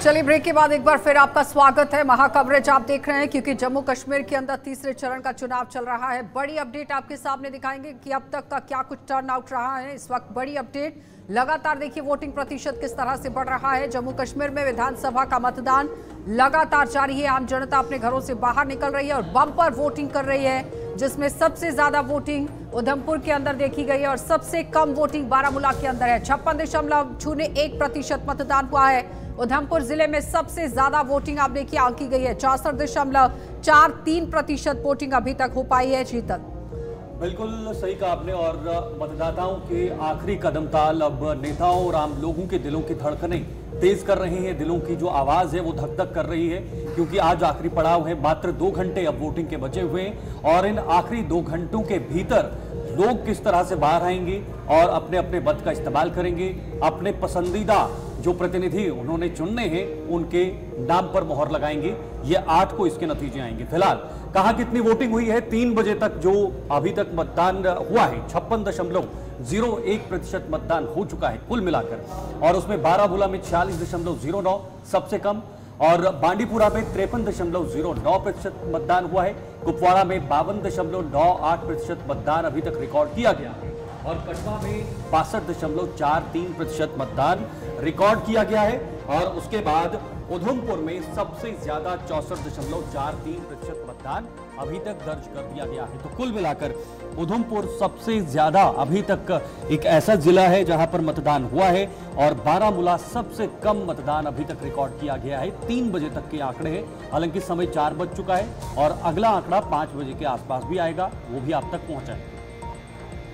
चलिए ब्रेक के बाद एक बार फिर आपका स्वागत है। महा कवरेज आप देख रहे हैं क्योंकि जम्मू कश्मीर के अंदर तीसरे चरण का चुनाव चल रहा है। बड़ी अपडेट आपके सामने दिखाएंगे कि अब तक का क्या कुछ टर्न आउट रहा है। इस वक्त बड़ी अपडेट लगातार देखिए वोटिंग प्रतिशत किस तरह से बढ़ रहा है। जम्मू कश्मीर में विधानसभा का मतदान लगातार जारी है। आम जनता अपने घरों से बाहर निकल रही है और बम्पर वोटिंग कर रही है, जिसमें सबसे ज्यादा वोटिंग उधमपुर के अंदर देखी गई है और सबसे कम वोटिंग बारामूला के अंदर है। 56.01% मतदान हुआ है। उधमपुर जिले में सबसे ज्यादा वोटिंग आप देखिए आंकी गई है। 64.43% वोटिंग अभी तक हो पाई है। शीतल, बिल्कुल सही कहा आपने। और मतदाताओं के आखिरी कदम ताल अब नेताओं और आम लोगों के दिलों की धड़कनें तेज कर रही हैं। दिलों की जो आवाज है वो धक धक कर रही है, क्योंकि आज आखिरी पड़ाव है। मात्र 2 घंटे अब वोटिंग के बचे हुए हैं और इन आखिरी 2 घंटों के भीतर लोग किस तरह से बाहर आएंगे और अपने अपने मत का इस्तेमाल करेंगे। अपने पसंदीदा जो प्रतिनिधि उन्होंने चुनने हैं उनके नाम पर मोहर लगाएंगे। ये 8 को इसके नतीजे आएंगे। फिलहाल कहां कितनी वोटिंग हुई है? 3 बजे तक जो अभी तक मतदान हुआ है 56.01% मतदान हो चुका है कुल मिलाकर, और उसमें बारामूला में 46.09 सबसे कम, और बांडीपुरा में 53.09% मतदान हुआ है। कुपवाड़ा में 52.98% मतदान अभी तक रिकॉर्ड किया गया है और कटवा में 62.43% मतदान रिकॉर्ड किया गया है। और उसके बाद उधमपुर में सबसे ज्यादा 64.43% मतदान अभी तक दर्ज कर दिया गया है। तो कुल मिलाकर उधमपुर सबसे ज्यादा अभी तक एक ऐसा जिला है जहां पर मतदान हुआ है, और बारामूला सबसे कम मतदान अभी तक रिकॉर्ड किया गया है। 3 बजे तक के आंकड़े हैं, हालांकि समय 4 बज चुका है और अगला आंकड़ा 5 बजे के आसपास भी आएगा, वो भी आप तक पहुंचा है।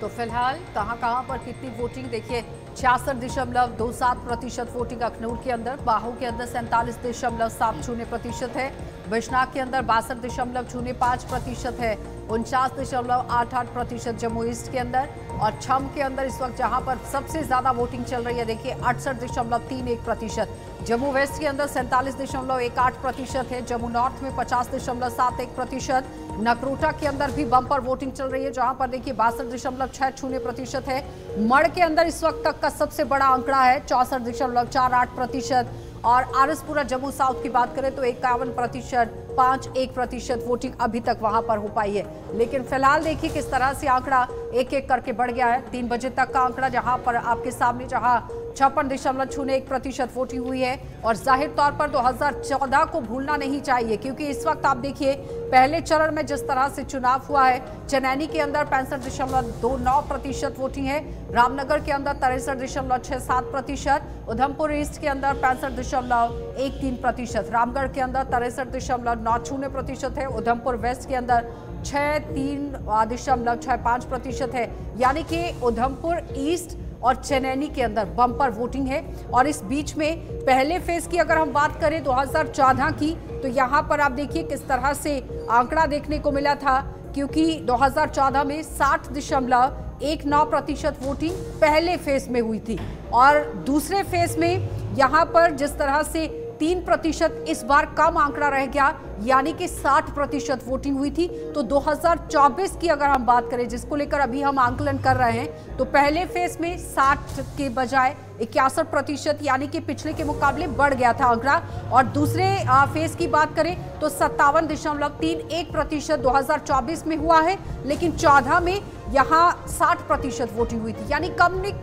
तो फिलहाल कहां पर कितनी वोटिंग देखिए 66.27% वोटिंग अखनूर के अंदर, बाहू के अंदर 47.70% है, बिजनौर के अंदर 62.05% है, 49.88% जम्मू ईस्ट के अंदर, और छम के अंदर इस वक्त जहां पर सबसे ज्यादा वोटिंग चल रही है देखिए 68.31%। जम्मू वेस्ट के अंदर 47.18% है, जम्मू नॉर्थ में 50.71%, नगरोटा के अंदर भी बम्पर वोटिंग चल रही है जहां पर देखिए 62.60% है। मड़ के अंदर इस वक्त तक का सबसे बड़ा आंकड़ा है 64.48%, और आरएसपुरा जम्मू साउथ की बात करें तो 51.51% वोटिंग अभी तक वहां पर हो पाई है। लेकिन फिलहाल देखिए किस तरह से आंकड़ा एक एक करके बढ़ गया है। 3 बजे तक का आंकड़ा जहां पर आपके सामने जहां 56.01% वोटिंग हुई है, और जाहिर तौर पर 2014 को भूलना नहीं चाहिए, क्योंकि इस वक्त आप देखिए पहले चरण में जिस तरह से चुनाव हुआ है, चनैनी के अंदर 65.29% वोटिंग है, रामनगर के अंदर 63.67%, उधमपुर ईस्ट के अंदर 65.13%, रामगढ़ के अंदर 63.90% है, उधमपुर वेस्ट के अंदर 63.65% है। यानी कि उधमपुर ईस्ट और चनैनी के अंदर बम्पर वोटिंग है। और इस बीच में पहले फेज की अगर हम बात करें 2014 की, तो यहाँ पर आप देखिए किस तरह से आंकड़ा देखने को मिला था, क्योंकि 2014 में 60.19% वोटिंग पहले फेज में हुई थी, और दूसरे फेज में यहाँ पर जिस तरह से 3% इस बार कम आंकड़ा रह गया, यानी कि 60% वोटिंग हुई थी। तो 2024 की अगर हम बात करें, जिसको लेकर अभी हम आंकलन कर रहे हैं, तो पहले फेज में 60 के बजाय 61%, यानी कि पिछले के मुकाबले बढ़ गया था आंकड़ा, और दूसरे फेज की बात करें तो 57.31% 2024 में हुआ है, लेकिन 14 में यहाँ 60% वोटिंग हुई थी। यानी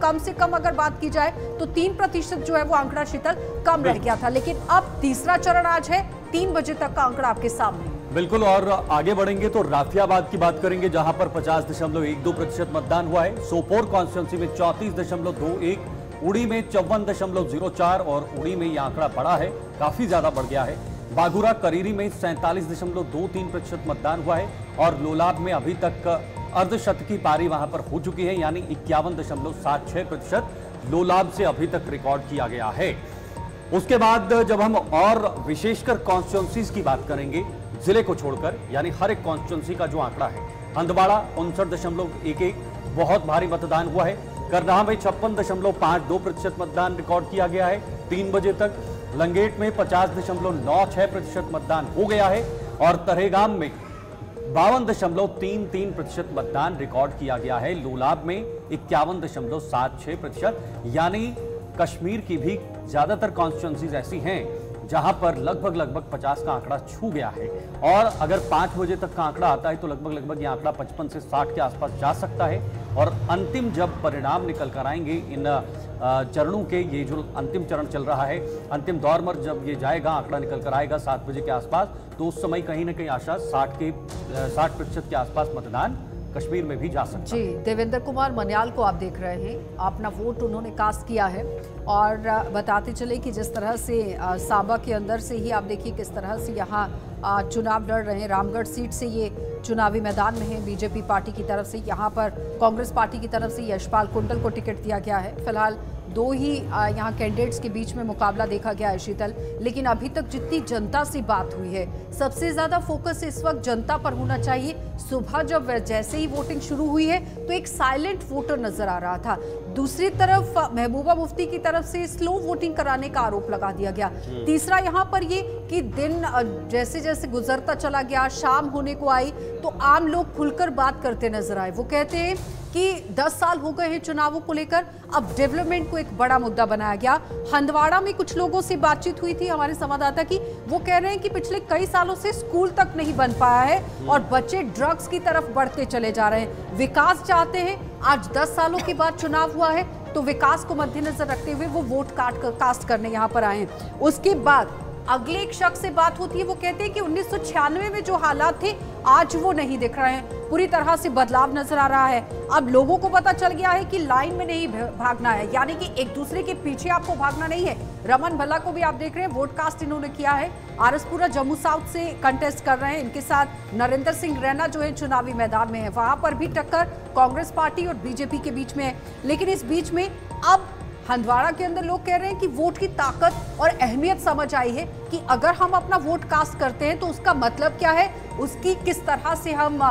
कम से कम अगर बात की जाए तो 3% जो है वो आंकड़ा शीतल कम रह गया था। लेकिन अब तीसरा चरण आज है, 3 बजे तक का आंकड़ा आपके सामने। बिल्कुल, और आगे बढ़ेंगे तो राफियाबाद की बात करेंगे जहां पर 50.12% मतदान हुआ है, सोपोर कॉन्स्टिट्यूंसी में 34.21, उड़ी में 54.04, और उड़ी में यह आंकड़ा बढ़ा है, काफी ज्यादा बढ़ गया है। बाघुरा करीरी में 47.23% मतदान हुआ है, और लोलाब में अभी तक अर्धशतकी पारी वहां पर हो चुकी है, यानी 51.76% लोलाब से अभी तक रिकॉर्ड किया गया है। उसके बाद जब हम और विशेषकर कॉन्स्टिट्यूंसीज की बात करेंगे जिले को छोड़कर, यानी हर एक कॉन्स्टिट्यूंसी का जो आंकड़ा है, हंदवाड़ा 59.11 बहुत भारी मतदान हुआ है, करनाह में 56.52% मतदान रिकॉर्ड किया गया है 3 बजे तक, लंगेट में 50.96% मतदान हो गया है, और तरहेगाम में 52.33% मतदान रिकॉर्ड किया गया है, लोलाब में 51.76%, यानी कश्मीर की भी ज्यादातर कॉन्स्टिट्यूंसीज ऐसी हैं जहां पर लगभग 50 का आंकड़ा छू गया है। और अगर 5 बजे तक का आंकड़ा आता है तो लगभग ये आंकड़ा 55 से 60 के आसपास जा सकता है। और अंतिम जब परिणाम निकल कर आएंगे इन चरणों के, ये जो अंतिम चरण चल रहा है, अंतिम दौर में जब ये जाएगा, आंकड़ा निकल कर आएगा 7 बजे के आसपास, तो उस समय कहीं ना कहीं आशा 60% के आसपास मतदान कश्मीर में भी जा सकता है। जी, देवेंद्र कुमार मन्याल को आप देख रहे हैं, अपना वोट उन्होंने कास्ट किया है। और बताते चले कि जिस तरह से सांबा के अंदर से ही आप देखिए किस तरह से यहाँ चुनाव लड़ रहे हैं। रामगढ़ सीट से ये चुनावी मैदान में है बीजेपी पार्टी की तरफ से। यहाँ पर कांग्रेस पार्टी की तरफ से यशपाल कुंडल को टिकट दिया गया है। फिलहाल 2 ही यहाँ कैंडिडेट्स के बीच में मुकाबला देखा गया है शीतल, लेकिन अभी तक जितनी जनता से बात हुई है, सबसे ज्यादा फोकस इस वक्त जनता पर होना चाहिए। सुबह जब जैसे ही वोटिंग शुरू हुई है तो एक साइलेंट वोटर नजर आ रहा था। दूसरी तरफ महबूबा मुफ्ती की तरफ से स्लो वोटिंग कराने का आरोप लगा दिया गया। तीसरा यहाँ पर ये कि दिन जैसे जैसे गुजरता चला गया, शाम होने को आई तो आम लोग खुलकर बात करते नजर आए। वो कहते हैं कि 10 साल हो गए हैं चुनावों को लेकर, अब डेवलपमेंट को एक बड़ा मुद्दा बनाया गया। हंदवाड़ा में कुछ लोगों से बातचीत हुई थी हमारे संवाददाता की, वो कह रहे हैं कि पिछले कई सालों से स्कूल तक नहीं बन पाया है और बच्चे ड्रग्स की तरफ बढ़ते चले जा रहे हैं। विकास चाहते हैं, आज 10 सालों के बाद चुनाव हुआ है तो विकास को मद्देनजर रखते हुए वो वोट कास्ट करने यहाँ पर आए हैं। उसके बाद अगले एक शख्स से बात होती है, वो कहते हैं कि 1996 में जो हालात थे आज वो नहीं दिख रहे हैं, पूरी तरह से बदलाव नजर आ रहा है। अब लोगों को पता चल गया है कि लाइन में नहीं भागना है, यानी कि एक दूसरे के पीछे आपको भागना नहीं है। रमन भल्ला को भी आप देख रहे हैं, वोट कास्ट इन्होंने किया है। आरसपुरा जम्मू साउथ से कंटेस्ट कर रहे हैं, इनके साथ नरेंद्र सिंह रैना जो है चुनावी मैदान में है। वहां पर भी टक्कर कांग्रेस पार्टी और बीजेपी के बीच में है। लेकिन इस बीच में अब हंदवाड़ा के अंदर लोग कह रहे हैं कि वोट की ताकत और अहमियत समझ आई है कि अगर हम अपना वोट कास्ट करते हैं तो उसका मतलब क्या है, उसकी किस तरह से हम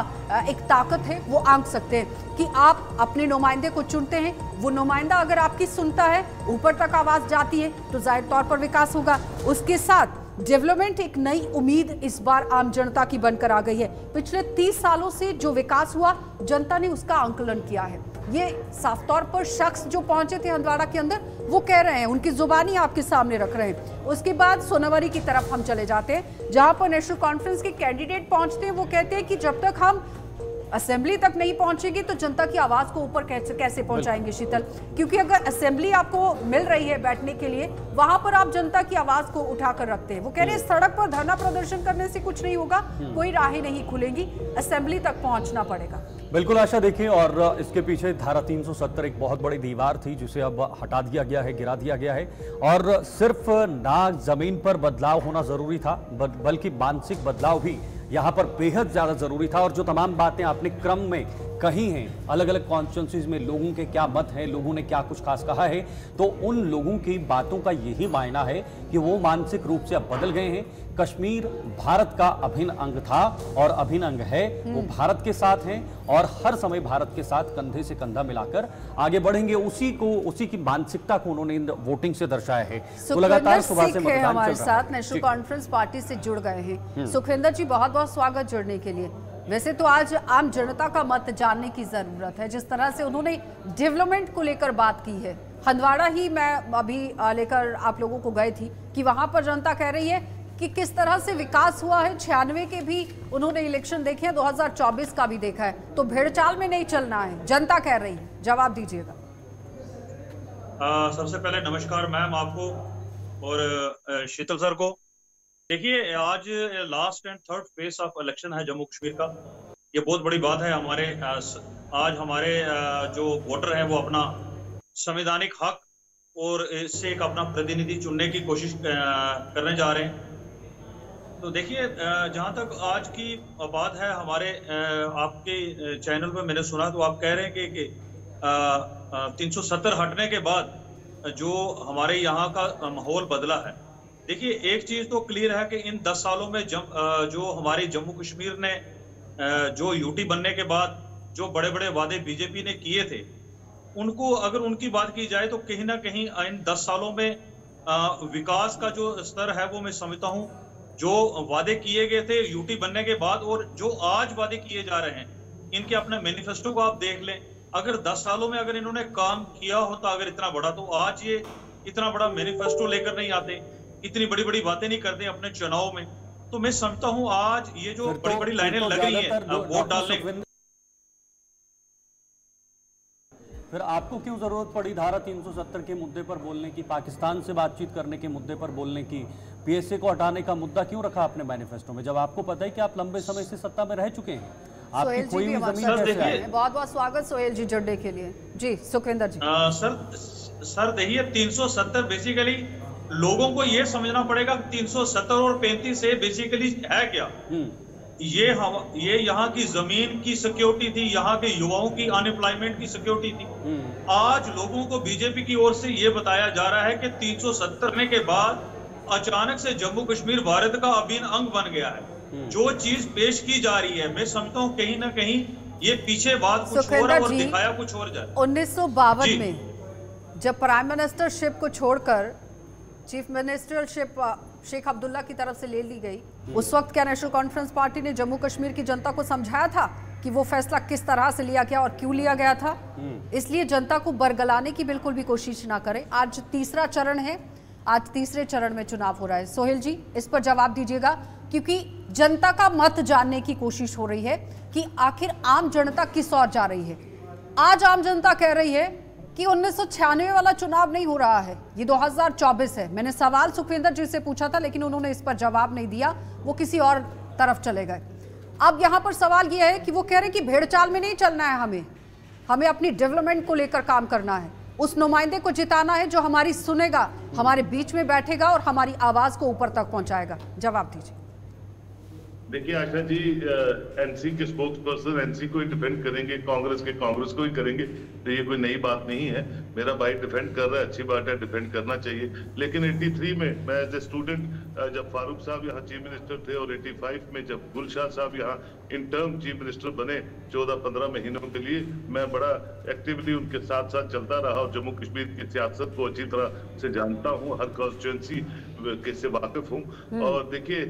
एक ताकत है वो आंक सकते हैं कि आप अपने नुमाइंदे को चुनते हैं, वो नुमाइंदा अगर आपकी सुनता है, ऊपर तक आवाज जाती है तो जाहिर तौर पर विकास होगा। उसके साथ डेवलपमेंट एक नई उम्मीद इस बार आम जनता की बनकर आ गई है। पिछले 30 सालों से जो विकास हुआ जनता ने उसका आंकलन किया है। ये साफ तौर पर शख्स जो पहुंचे थे हंदवाड़ा के अंदर वो कह रहे हैं, उनकी जुबानी आपके सामने रख रहे हैं। उसके बाद सोनावरी की तरफ हम चले जाते हैं, जहां पर नेशनल कॉन्फ्रेंस के कैंडिडेट पहुंचते हैं। वो कहते हैं कि जब तक हम असेंबली तक नहीं पहुंचेगी तो जनता की आवाज को ऊपर कैसे पहुंचाएंगे शीतल, क्योंकि अगर असेंबली आपको मिल रही है बैठने के लिए, वहां पर आप जनता की आवाज को उठाकर रखते हैं। वो कह रहे हैं सड़क पर धरना प्रदर्शन करने से कुछ नहीं होगा, कोई राहें नहीं खुलेंगी, असेंबली तक पहुंचना पड़ेगा। बिल्कुल आशा, देखिए, और इसके पीछे धारा 370 एक बहुत बड़ी दीवार थी जिसे अब हटा दिया गया है, गिरा दिया गया है। और सिर्फ ना जमीन पर बदलाव होना जरूरी था बल्कि मानसिक बदलाव भी यहाँ पर बेहद ज्यादा जरूरी था। और जो तमाम बातें आपने क्रम में कही हैं, अलग अलग कॉन्स्टिट्यूंसीज में लोगों के क्या मत हैं, लोगों ने क्या कुछ खास कहा है, तो उन लोगों की बातों का यही मायना है कि वो मानसिक रूप से अब बदल गए हैं। कश्मीर भारत का अभिन्न अंग था और अभिन्न अंग है, वो भारत के साथ हैं और हर समय भारत के साथ कंधे से कंधा मिलाकर आगे बढ़ेंगे। उसी की मानसिकता को उन्होंने वोटिंग से दर्शाया है। तो लगातार सुबह से मतदान हमारे साथ नेशनल कॉन्फ्रेंस पार्टी से जुड़ गए हैं। सुखविंदर जी, बहुत बहुत स्वागत जुड़ने के लिए। वैसे तो आज आम जनता का मत जानने की जरूरत है, जिस तरह से उन्होंने डेवलपमेंट को लेकर बात की है। हंदवाड़ा ही मैं अभी लेकर आप लोगों को गई थी कि वहां पर जनता कह रही है कि किस तरह से विकास हुआ है। 96 के भी उन्होंने इलेक्शन देखे हैं, 2024 का भी देखा है, तो भेड़चाल में नहीं चलना है, जनता कह रही है। जवाब दीजिएगा। सबसे पहले नमस्कार मैम आपको और शीतल सर को। देखिए, आज last and third phase of election है जम्मू कश्मीर का। ये बहुत बड़ी बात है। आज हमारे जो वोटर हैं वो अपना संवैधानिक हक और इससे एक अपना प्रतिनिधि चुनने की कोशिश करने जा रहे हैं। तो देखिए, जहाँ तक आज की बात है, हमारे आपके चैनल पर मैंने सुना तो आप कह रहे हैं कि 370 हटने के बाद जो हमारे यहाँ का माहौल बदला है। देखिए, एक चीज तो क्लियर है कि इन 10 सालों में जो हमारे जम्मू कश्मीर ने जो यूटी बनने के बाद जो बड़े बड़े वादे बीजेपी ने किए थे, उनको अगर उनकी बात की जाए तो कहीं ना कहीं इन 10 सालों में विकास का जो स्तर है वो मैं समझता हूँ, जो वादे किए गए थे यूटी बनने के बाद और जो आज वादे किए जा रहे हैं, इनके अपने मैनिफेस्टो को आप देख लें। अगर 10 सालों में अगर इन्होंने काम किया होता अगर इतना बड़ा, तो आज ये इतना बड़ा मैनिफेस्टो लेकर नहीं आते। इतनी बड़ी बड़ी बातें नहीं करते अपने चुनाव में। तो मैं समझता हूं आज ये जो बड़ी बड़ी लाइनें लग रही हैं वोट डालने, फिर आपको क्यों जरूरत पड़ी धारा 370 के मुद्दे पर बोलने की, पाकिस्तान से बातचीत करने के मुद्दे पर बोलने की, पीएसए को हटाने का मुद्दा क्यों रखा आपने मैनिफेस्टो में, जब आपको पता है कि आप लंबे समय से सत्ता में रह चुके हैं? आपकी कोई भी जमीन कैसे आई? बहुत बहुत स्वागत सोहेल जी जुड़ने के लिए। जी सुखविंदर जी। सर देखिए 370 बेसिकली लोगों को ये समझना पड़ेगा 370 और 35 से बेसिकली है क्या। ये यहाँ की जमीन की सिक्योरिटी थी, यहाँ के युवाओं की अनएम्प्लॉयमेंट की सिक्योरिटी थी। आज लोगों को बीजेपी की ओर से ये बताया जा रहा है कि 370 के बाद अचानक से जम्मू कश्मीर भारत का अभिन्न अंग बन गया है। जो चीज पेश की जा रही है मैं समझता हूँ कहीं ना कहीं ये पीछे बात कुछ और है और दिखाया कुछ और जा रहा है। 1952 में जब प्राइम मिनिस्टरशिप को छोड़कर चीफ मिनिस्टरशिप शेख अब्दुल्ला की तरफ से ले ली गई, उस वक्त क्या नेशनल कॉन्फ्रेंस पार्टी ने जम्मू कश्मीर की जनता को समझाया था कि वो फैसला किस तरह से लिया गया और क्यों लिया गया था? इसलिए जनता को बरगलाने की बिल्कुल भी कोशिश ना करें। आज तीसरा चरण है, आज तीसरे चरण में चुनाव हो रहा है। सोहेल जी इस पर जवाब दीजिएगा, क्योंकि जनता का मत जानने की कोशिश हो रही है कि आखिर आम जनता किस ओर जा रही है। आज आम जनता कह रही है कि 1996 वाला चुनाव नहीं हो रहा है, ये 2024 है। मैंने सवाल सुखविंदर जी से पूछा था लेकिन उन्होंने इस पर जवाब नहीं दिया, वो किसी और तरफ चले गए। अब यहाँ पर सवाल ये है कि वो कह रहे हैं कि भेड़ चाल में नहीं चलना है, हमें अपनी डेवलपमेंट को लेकर काम करना है, उस नुमाइंदे को जिताना है जो हमारी सुनेगा, हमारे बीच में बैठेगा और हमारी आवाज को ऊपर तक पहुंचाएगा। जवाब दीजिए। देखिए आशा जी, एनसी के स्पोक्स पर्सन एनसी को ही डिफेंड करेंगे, कांग्रेस के कांग्रेस को ही करेंगे, तो ये कोई नई बात नहीं है। मेरा भाई डिफेंड कर रहा है, अच्छी बात है, डिफेंड करना चाहिए। लेकिन 83 में मैं एज ए स्टूडेंट जब फारूक साहब यहाँ चीफ मिनिस्टर थे और 85 में जब गुलशाह साहब यहाँ इंटर्म चीफ मिनिस्टर बने 14-15 महीनों के लिए, मैं बड़ा एक्टिवली उनके साथ साथ चलता रहा और जम्मू कश्मीर की सियासत को अच्छी तरह से जानता हूँ, हर कॉन्स्टिट्यूंसी से वाकिफ हूँ। और देखिए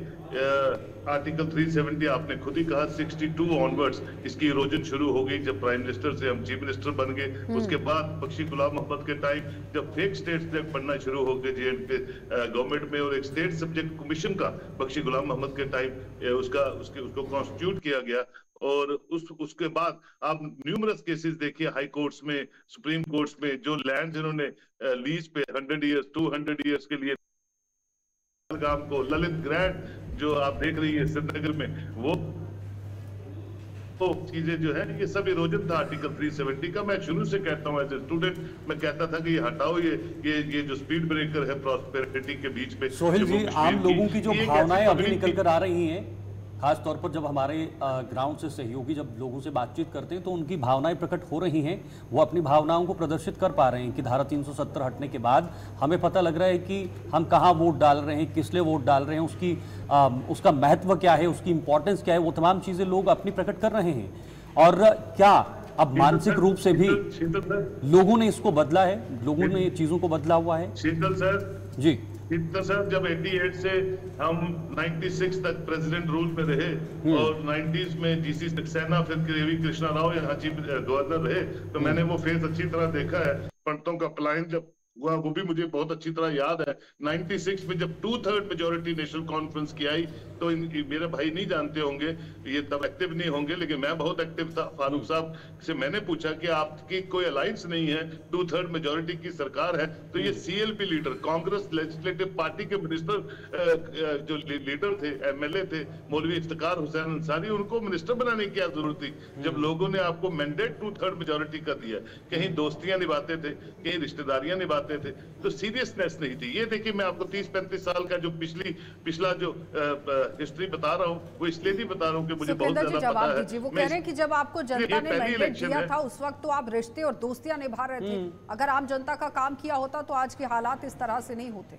आर्टिकल 370 आपने खुद ही कहा 62 ऑनवर्ड्स इसकी इरोजन शुरू हो गई जब प्राइम मिनिस्टर से हम चीफ मिनिस्टर बन गए। उसके बाद बख्शी गुलाम मोहम्मद के टाइम जब फेक स्टेट सब्जेक्ट पढ़ना शुरू हो गए जेएंडके गवर्नमेंट में, और एक स्टेट सब्जेक्ट कमीशन का बख्शी गुलाम मोहम्मद के टाइम उसको कॉन्स्टिट्यूट किया गया। और उसके बाद आप न्यूमरस केसेस देखिए हाई कोर्ट्स में, सुप्रीम कोर्ट्स में, जो लैंड जिन्होंने लीज पे 100 ईयर्स 200 ईयर्स के लिए गांव को ललित ग्रैंड जो आप देख रही है श्रीनगर में, वो तो चीजें जो है ये सब इरोजन था आर्टिकल 370 का। मैं शुरू से कहता हूँ एज ए स्टूडेंट, मैं कहता था कि ये हटाओ, ये जो स्पीड ब्रेकर है प्रॉस्पेरिटी के बीच पे। सोहेल जी, आम लोगों की जो भावनाएं अभी निकल कर आ रही हैं, खास तौर पर जब हमारे ग्राउंड से सहयोगी जब लोगों से बातचीत करते हैं तो उनकी भावनाएं प्रकट हो रही हैं, वो अपनी भावनाओं को प्रदर्शित कर पा रहे हैं कि धारा 370 हटने के बाद हमें पता लग रहा है कि हम कहाँ वोट डाल रहे हैं, किस लिए वोट डाल रहे हैं, उसका महत्व क्या है, उसकी इंपॉर्टेंस क्या है, वो तमाम चीज़ें लोग अपनी प्रकट कर रहे हैं। और क्या अब मानसिक रूप से भी लोगों ने इसको बदला है, लोगों ने चीज़ों को बदला हुआ है? शीतल सर जी, इतना सर जब 88 से हम 96 तक प्रेसिडेंट रूल में रहे और 90s में जीसी सक्सेना फिर केवी कृष्णा राव यहाँ चीफ गवर्नर रहे, तो मैंने वो फेज अच्छी तरह देखा है। पंतों का पलायन जब हुआ वो भी मुझे बहुत अच्छी तरह याद है। 96 में जब 2/3 मेजोरिटी नेशनल कॉन्फ्रेंस की आई तो मेरे भाई नहीं जानते होंगे, ये तब एक्टिव नहीं होंगे, लेकिन मैं बहुत एक्टिव था। फारूक साहब से मैंने पूछा कि आपकी कोई अलायंस नहीं है, 2/3 मेजोरिटी की सरकार है, तो ये CLP leader, Congress legislative party के मिनिस्टर जो लीडर थे, एमएलए थे, मौलवी इफ्तिकार हुसैन अंसारी, उनको मिनिस्टर बनाने की क्या जरूरत थी जब लोगों ने आपको मैंडेट 2/3 मेजोरिटी का दिया? कहीं दोस्तियां निभाते थे, कहीं रिश्तेदारियां निभाते थे, तो सीरियसनेस नहीं थी। ये देखिए मैं आपको 30-35 साल का जो पिछला जो हिस्ट्री बता रहा हूँ वो इसलिए नहीं बता रहा हूँ कि मुझे बहुत ज्यादा पता है। वो कह रहे हैं कि जब आपको जनता ने मैंडेट दिया था उस वक्त तो आप रिश्ते और दोस्तियां निभा रहे थे, अगर आम जनता का काम किया होता तो आज के हालात इस तरह से नहीं होते।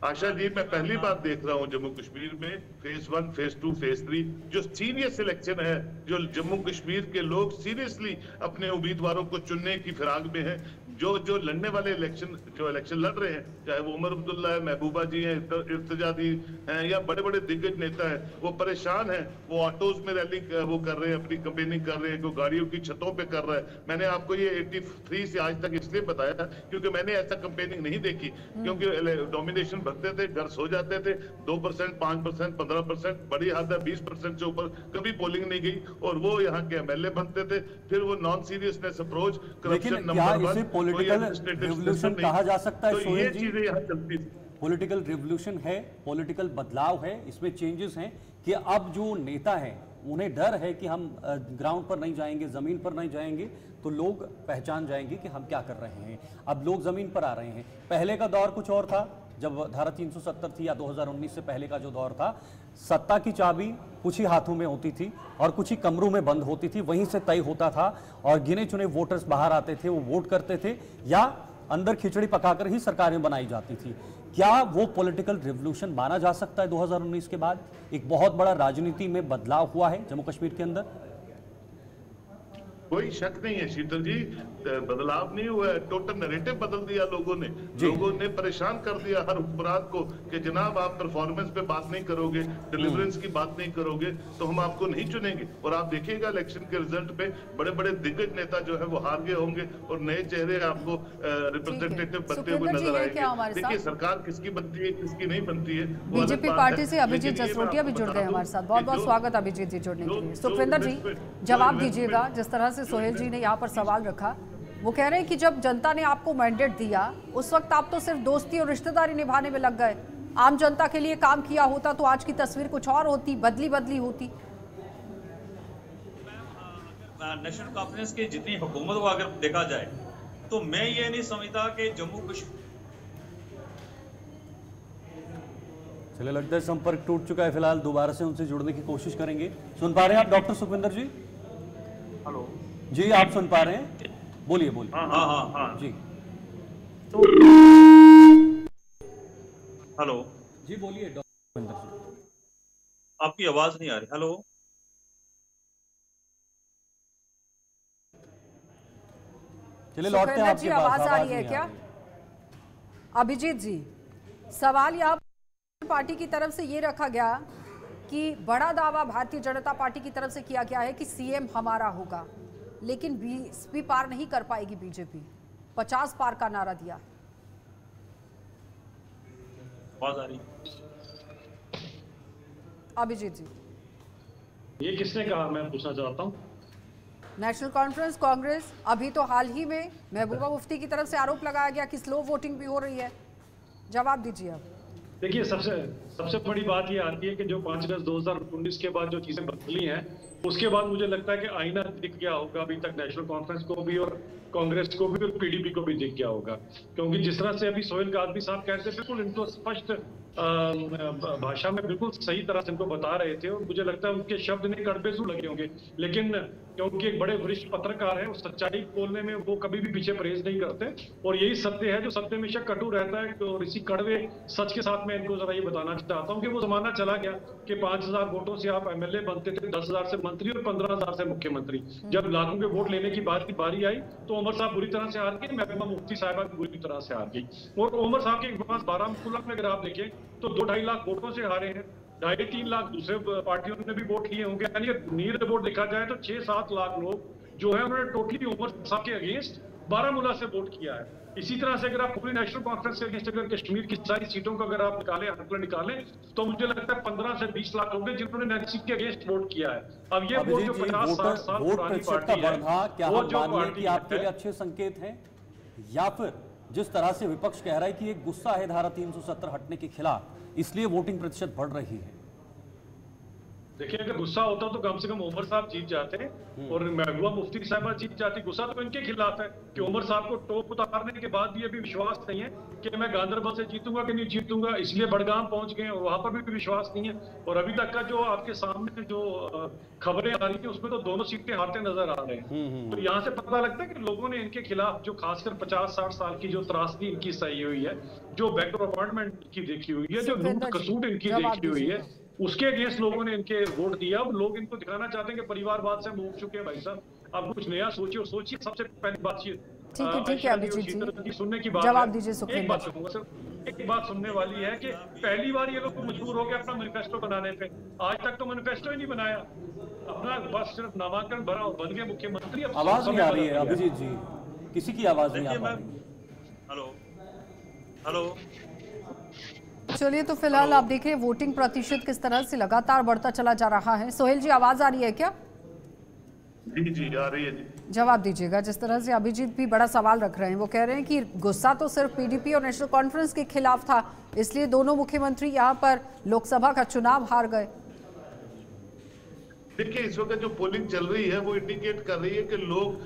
आशा जी, मैं पहली बार देख रहा हूँ जम्मू कश्मीर में फेज 1, फेज 2, फेज 3 जो सीरियस इलेक्शन है, जो जम्मू कश्मीर के लोग सीरियसली अपने उम्मीदवारों को चुनने की फिराक में हैं, जो लड़ने वाले जो इलेक्शन लड़ रहे हैं, चाहे वो उमर अब्दुल्ला है, महबूबा जी हैं, इर्तिजा दी हैं, या बड़े बड़े दिग्गज नेता हैं, वो परेशान हैं। वो ऑटोज में रैली वो कर रहे हैं, अपनी कंपेनिंग कर रहे हैं, कोई गाड़ियों की छतों पे कर रहा है। मैंने आपको ये 83 से आज तक इसलिए बताया था क्योंकि मैंने ऐसा कंपेनिंग नहीं देखी, क्योंकि डोमिनेशन भरते थे, घर सो जाते थे, 2%, 5%, 15%, बड़ी हद है 20% से ऊपर कभी पोलिंग नहीं गई, और वो यहाँ के एमएलए बनते थे। फिर वो non seriousness approach, corruption number 1, political revolution कहा जा सकता है? तो ये चीजें यहाँ चलती थी। पॉलिटिकल रिवॉल्यूशन है, पॉलिटिकल बदलाव है, इसमें चेंजेस हैं कि अब जो नेता हैं उन्हें डर है कि हम ग्राउंड पर नहीं जाएंगे, जमीन पर नहीं जाएंगे तो लोग पहचान जाएंगे कि हम क्या कर रहे हैं। अब लोग जमीन पर आ रहे हैं। पहले का दौर कुछ और था, जब धारा 370 थी, या 2019 से पहले का जो दौर था, सत्ता की चाबी कुछ ही हाथों में होती थी और कुछ ही कमरों में बंद होती थी, वहीं से तय होता था और गिने चुने वोटर्स बाहर आते थे, वो वोट करते थे या अंदर खिचड़ी पकाकर ही सरकारें बनाई जाती थी। क्या वो पॉलिटिकल रिवॉल्यूशन माना जा सकता है 2019 के बाद? एक बहुत बड़ा राजनीति में बदलाव हुआ है जम्मू कश्मीर के अंदर। कोई शक नहीं है शीतल जी, बदलाव नहीं हुआ है, टोटल नैरेटिव बदल दिया लोगों ने। लोगों ने परेशान कर दिया हर हुक्मरान को कि जनाब आप परफॉर्मेंस पे बात नहीं करोगे, डिलीवरेंस की बात नहीं करोगे तो हम आपको नहीं चुनेंगे। और आप देखिएगा इलेक्शन के रिजल्ट पे बड़े बड़े दिग्गज नेता जो है वो हार गए होंगे और नए चेहरे आपको रिप्रेजेंटेटिव बनते हुए नजर आएंगे। देखिए सरकार किसकी बनती है, किसकी नहीं बनती है। बीजेपी पार्टी से अभिजीत जसरोटिया भी जुड़ गए हमारे साथ। बहुत बहुत स्वागत अभिजीत जी जुड़ने के लिए। सुखविंदर जी जवाब दीजिएगा, जिस तरह से सोहेल जी ने यहाँ पर सवाल रखा, वो कह रहे हैं कि जब जनता ने आपको मैंडेट दिया उस वक्त आप तो सिर्फ दोस्ती और रिश्तेदारी निभाने में लग गए, आम जनता के लिए काम किया होता तो आज की तस्वीर कुछ और होती, बदली होती। नेशनल कॉन्फ्रेंस की जितनी हुकूमत को अगर देखा जाए तो मैं ये नहीं समझता कि जम्मू कश्मीर, चलिए लगता है संपर्क टूट चुका है। फिलहाल दोबारा से उनसे जुड़ने की कोशिश करेंगे। सुन पा रहे हैं आप डॉक्टर सुखविंदर जी? हेलो जी, आप सुन पा रहे हैं? बोलिए बोलिए। हाँ जी तो हेलो जी बोलिए डॉक्टर सुखविंदर जी। आपकी आवाज नहीं आ रही। हेलो चलिए लौटते हैं आपके पास। आवाज आ रही है क्या अभिजीत जी? सवाल यहाँ पार्टी की तरफ से ये रखा गया कि बड़ा दावा भारतीय जनता पार्टी की तरफ से किया गया है कि सीएम हमारा होगा, लेकिन 20 भी पार नहीं कर पाएगी बीजेपी। 50 पार का नारा दिया। आवाज आ रही? अभिजीत जी ये किसने कहा, मैं पूछना चाहता हूँ। नेशनल कॉन्फ्रेंस कांग्रेस, अभी तो हाल ही में महबूबा मुफ्ती की तरफ से आरोप लगाया गया कि स्लो वोटिंग भी हो रही है। जवाब दीजिए आप। देखिए सबसे बड़ी बात ये आती है कि जो 5 अगस्त 2019 के बाद जो चीजें बदली हैं, उसके बाद मुझे लगता है कि आईना दिख गया होगा अभी तक नेशनल कॉन्फ्रेंस को भी और कांग्रेस को भी और पीडीपी को भी दिख गया होगा। क्योंकि जिस तरह से अभी सोहेल गाजवी साहब कहते बिल्कुल इनको स्पष्ट भाषा में बिल्कुल सही तरह से इनको बता रहे थे और मुझे लगता है उनके शब्द नहीं कड़बेजू लगे होंगे, लेकिन क्योंकि एक बड़े वरिष्ठ पत्रकार हैं, उस सच्चाई बोलने में वो कभी भी पीछे परहेज नहीं करते और यही सत्य है जो सत्य हमेशा कटु रहता है। और इसी कड़वे सच के साथ मैं इनको जरा ये बताना चाहता हूँ कि वो जमाना चला गया कि 5000 वोटों से आप एमएलए बनते थे, 10,000 से मंत्री और 15,000 से मुख्यमंत्री। जब लाखों के वोट लेने की बारी आई तो उमर साहब बुरी तरह से हार गए, महबूबा मुफ्ती साहिबा भी बुरी तरह से हार गई। और उमर साहब के पास बारामूला में अगर आप देखें तो 2-2.5 लाख वोटों से हारे हैं, 2.5-3 लाख दूसरे पार्टियों ने भी वोट लिए होंगे। यानी नीर वोट देखा जाए तो 6-7 लाख लोग जो है उन्होंने टोटली उमर साहब के अगेंस्ट बारामूला से वोट किया है। इसी तरह से अगर आप पूरी नेशनल कॉन्फ्रेंस के अगेंस्ट अगर कश्मीर की सारी सीटों को अगर आप निकालें तो मुझे लगता है 15 से 20 लाख लोग जिन्होंने नैन्सी के अगेंस्ट वोट किया है। अब ये वोट जो 50-60 साल पुरानी पार्टी है, वो जो पार्टी आपके लिए अच्छे संकेत हैं, या फिर जिस तरह से विपक्ष कह रहा है कि एक गुस्सा है धारा 370 हटने के खिलाफ, इसलिए वोटिंग प्रतिशत बढ़ रही है? देखिए अगर गुस्सा होता तो कम से कम उमर साहब जीत जाते और महबूबा मुफ्ती साहबा जीत जाती। गुस्सा तो इनके खिलाफ है कि उमर साहब को टोप उतारने के बाद भी अभी विश्वास नहीं है कि मैं गांधरबल से जीतूंगा कि नहीं जीतूंगा, इसलिए बड़गाम पहुंच गए और वहां पर भी विश्वास नहीं है। और अभी तक का जो आपके सामने जो खबरें आ रही है उसमें तो दोनों सीटें हारते नजर आ रहे हैं। तो यहाँ से पता लगता है कि लोगों ने इनके खिलाफ जो खासकर 50-60 साल की जो त्रासदी इनकी सही हुई है, जो बैकवर्ड अपॉइंटमेंट की देखी हुई है, जो लूट कसूट इनकी देखी हुई है, उसके अगेंस्ट लोगों ने इनके वोट दिया। अब लोग इनको दिखाना चाहते हैं कि परिवारवाद से हम उठ चुके हैं भाई साहब, अब कुछ नया सोचिए। और सोचिए सबसे पहली बात ठीक है अभिजीत जी, सुनने की बात जवाब है। दीजिए एक बात सुखविंदर। कहूंगा सर, एक बात सुनने वाली है कि पहली बार ये लोग मजबूर हो गए अपना मैनिफेस्टो बनाने पे। आज तक तो मैनिफेस्टो ही नहीं बनाया अपना, बस सिर्फ नामांकन भरा और बन गए मुख्यमंत्री। अब आवाज नहीं समय आ रही है बदल गया। अभिजीत जी, किसी की आवाज नहीं आ देखिए पा मैं, रही। हेलो हेलो, चलिए तो फिलहाल आप देख रहे हैं वोटिंग प्रतिशत किस तरह से लगातार बढ़ता चला जा रहा है। सोहेल जी आवाज आ रही है क्या? जी जी आ रही है जी। जवाब दीजिएगा। जिस तरह से अभिजीत भी बड़ा सवाल रख रहे हैं, वो कह रहे हैं कि गुस्सा तो सिर्फ पीडीपी और नेशनल कॉन्फ्रेंस के खिलाफ था, इसलिए दोनों मुख्यमंत्री यहां पर लोकसभा का चुनाव हार गए। देखिए इस वक्त जो पोलिंग चल रही है वो इंडिकेट कर रही है कि लोग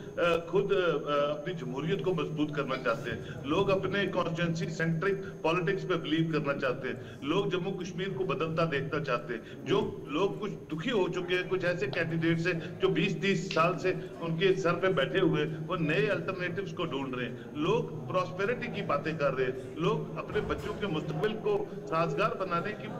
खुद अपनी जमहूरियत को मजबूत करना चाहते हैं। लोग अपने कॉन्स्टिट्यूंसी सेंट्रिक पॉलिटिक्स पे बिलीव करना चाहते हैं। लोग जम्मू कश्मीर को बदलता देखना चाहते हैं। जो लोग कुछ दुखी हो चुके हैं, कुछ ऐसे कैंडिडेट्स हैं जो 20-30 साल से उनके सर पे बैठे हुए, वो नए अल्टरनेटिव्स को ढूंढ रहे हैं। लोग प्रॉस्पेरिटी की बातें कर रहे हैं। लोग अपने बच्चों के मुस्तकबिल को साजगार बनाने की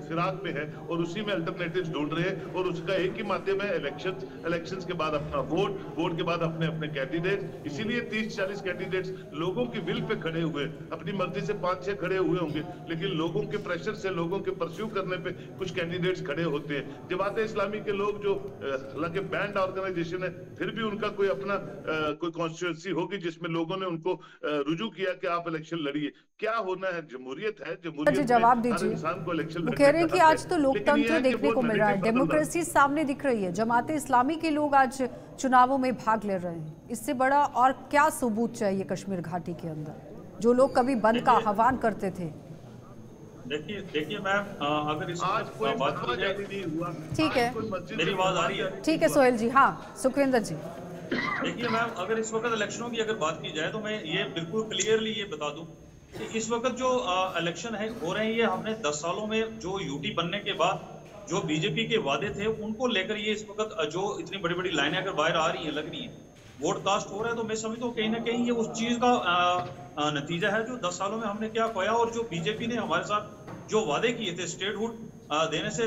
फिराक में है और उसी में अल्टरनेटिव्स ढूंढ रहे हैं। और उसका एक ही माध्यम है इलेक्शंस के बाद अपना वोट के बाद अपने कैंडिडेट। इसीलिए 30-40 कैंडिडेट्स लोगों की विल पे खड़े हुए, अपनी मर्जी से 5-6 खड़े हुए होंगे, लेकिन लोगों के प्रेशर से, लोगों के परस्यू करने पे कुछ कैंडिडेट्स खड़े होते हैं। जमात इस्लामी के लोग जो हालांकि बैंड ऑर्गेनाइजेशन है, फिर भी उनका कोई अपना कोई कॉन्स्टिट्यूंसी होगी जिसमें लोगों ने उनको रुजू किया कि आप इलेक्शन लड़िए। क्या होना है, जमहूरियत है, जमहूरियत जवाब में हर दीजिए। इंसान को इलेक्शन वो लड़ने कह रहे हैं का कि हक आज तो है। लेकिन ये लोकतंत्र है कि देखने वो को मिल रहा है, narrative बदल रहा है। डेमोक्रेसी सामने दिख रही है, जमात इस्लामी के लोग आज चुनावों में भाग ले रहे हैं। इससे बड़ा और क्या सबूत चाहिए कश्मीर घाटी के अंदर, जो लोग कभी बंद का आह्वान करते थे? देखिए मैम, अगर इस आज कोई बात की जाए, नहीं हुआ। ठीक है, मेरी आवाज आ रही है? ठीक है सोहेल जी। हाँ सुखविंदर जी। देखिए मैम, अगर इस वक्त इलेक्शनों की अगर बात की जाए तो मैं ये बिल्कुल क्लियरली ये बता दूं कि इस वक्त जो इलेक्शन है हो रहे हैं, ये हमने 10 सालों में जो यूटी बनने के बाद जो बीजेपी के वादे थे उनको लेकर ये इस वक्त जो इतनी बड़ी बड़ी लाइनें अगर बाहर आ रही हैं, लग रही हैं, वोट कास्ट हो रहा है, तो मैं समझता हूँ कहीं ना कहीं ये उस चीज का नतीजा है जो 10 सालों में हमने क्या खोया और जो बीजेपी ने हमारे साथ जो वादे किए थे स्टेटहुड देने से,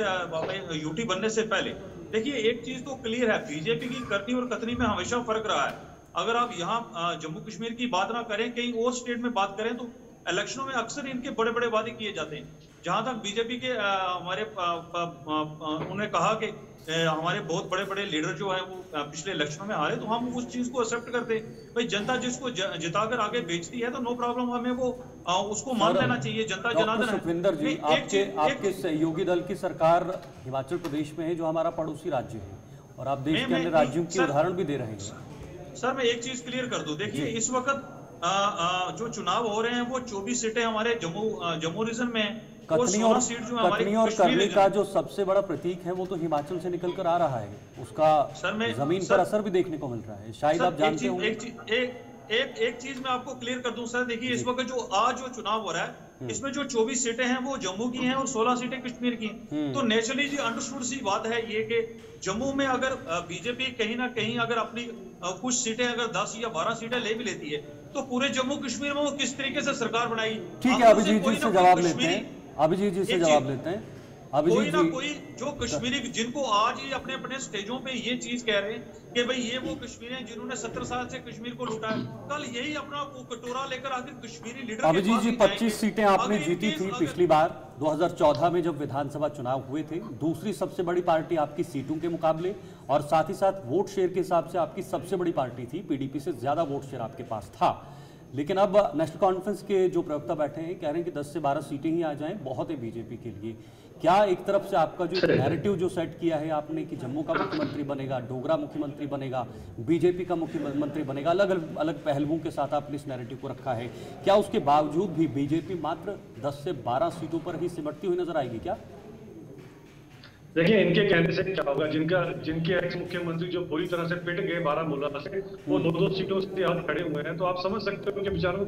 यूटी बनने से पहले। देखिए एक चीज तो क्लियर है, बीजेपी की करनी और कतनी में हमेशा फर्क रहा है। अगर आप यहाँ जम्मू कश्मीर की बात ना करें, कहीं और स्टेट में बात करें, तो इलेक्शनों में अक्सर इनके बड़े बड़े वादे किए जाते हैं। जहां तक बीजेपी के हमारे उन्होंने कहा कि हमारे बहुत बड़े बड़े लीडर जो है वो पिछले इलेक्शनों में हारे, तो हम उस चीज को एक्सेप्ट करते हैं। भाई जनता जिसको जिताकर आगे बेचती है तो नो प्रॉब्लम, हमें वो उसको मान लेना चाहिए। जनता जनार्दन है। सुखविंदर जी, आपके सहयोगी दल की सरकार हिमाचल प्रदेश में है, जो हमारा पड़ोसी राज्य है, और आप देश के अन्य राज्यों की उदाहरण भी दे रहे हैं। सर मैं एक चीज क्लियर कर दूं, देखिए इस वक्त जो चुनाव हो रहे हैं वो 24 सीटें हमारे जम्मू रीजन में है, और 16 सीट जो कटनी और करनी का जो सबसे बड़ा प्रतीक है वो तो हिमाचल से निकल कर आ रहा है, उसका जमीन पर असर भी देखने को मिल रहा है, शायद आप जानते होंगे। एक चीज मैं आपको क्लियर कर दूं सर, देखिए इस वक्त जो आज जो चुनाव हो रहा है, इसमें जो 24 सीटें हैं वो जम्मू की हैं और 16 सीटें कश्मीर की हैं। तो नेचुरली जी अंडरस्टूड सी बात है ये कि जम्मू में अगर बीजेपी कहीं ना कहीं अगर अपनी कुछ सीटें अगर 10 या 12 सीटें ले भी लेती है, तो पूरे जम्मू कश्मीर में वो किस तरीके से सरकार बनाई। ठीक है, अभिजीत जी से जवाब लेते हैं। अभिजीत जी से जवाब लेते हैं। कोई ना कोई जो कश्मीरी, जिनको आज ही अपने अपने स्टेजों पे ये चीज कह रहे हैं कि भाई ये वो कश्मीरी हैं जिन्होंने 17 साल से कश्मीर को लूटा है, कल यही अपना वो कटोरा लेकर आखिर कश्मीरी लीडर। अभिजीत जी 25 सीटें आपने जीती थी पिछली बार 2014 में जब विधानसभा चुनाव हुए थे, दूसरी सबसे बड़ी पार्टी आपकी सीटों के मुकाबले, और साथ ही साथ वोट शेयर के हिसाब से आपकी सबसे बड़ी पार्टी थी, पीडीपी से ज्यादा वोट शेयर आपके पास था। लेकिन अब नेशनल कॉन्फ्रेंस के जो प्रवक्ता बैठे हैं कह रहे हैं कि 10 से 12 सीटें ही आ जाएं, बहुत है बीजेपी के लिए। क्या एक तरफ से आपका जो नैरेटिव जो सेट किया है आपने कि जम्मू का मुख्यमंत्री बनेगा, डोगरा मुख्यमंत्री बनेगा, बीजेपी का मुख्यमंत्री बनेगा, अलग अलग पहलुओं के साथ आपने इस नैरेटिव को रखा है, क्या उसके बावजूद भी बीजेपी मात्र 10 से 12 सीटों पर ही सिमटती हुई नजर आएगी क्या? देखिए इनके कहने से क्या होगा, जिनके एक्स मुख्यमंत्री जो पूरी तरह से पिट गए बारामूला से, वो 2-2 सीटों से आज खड़े हुए हैं, तो आप समझ सकते हो कि बेचारों को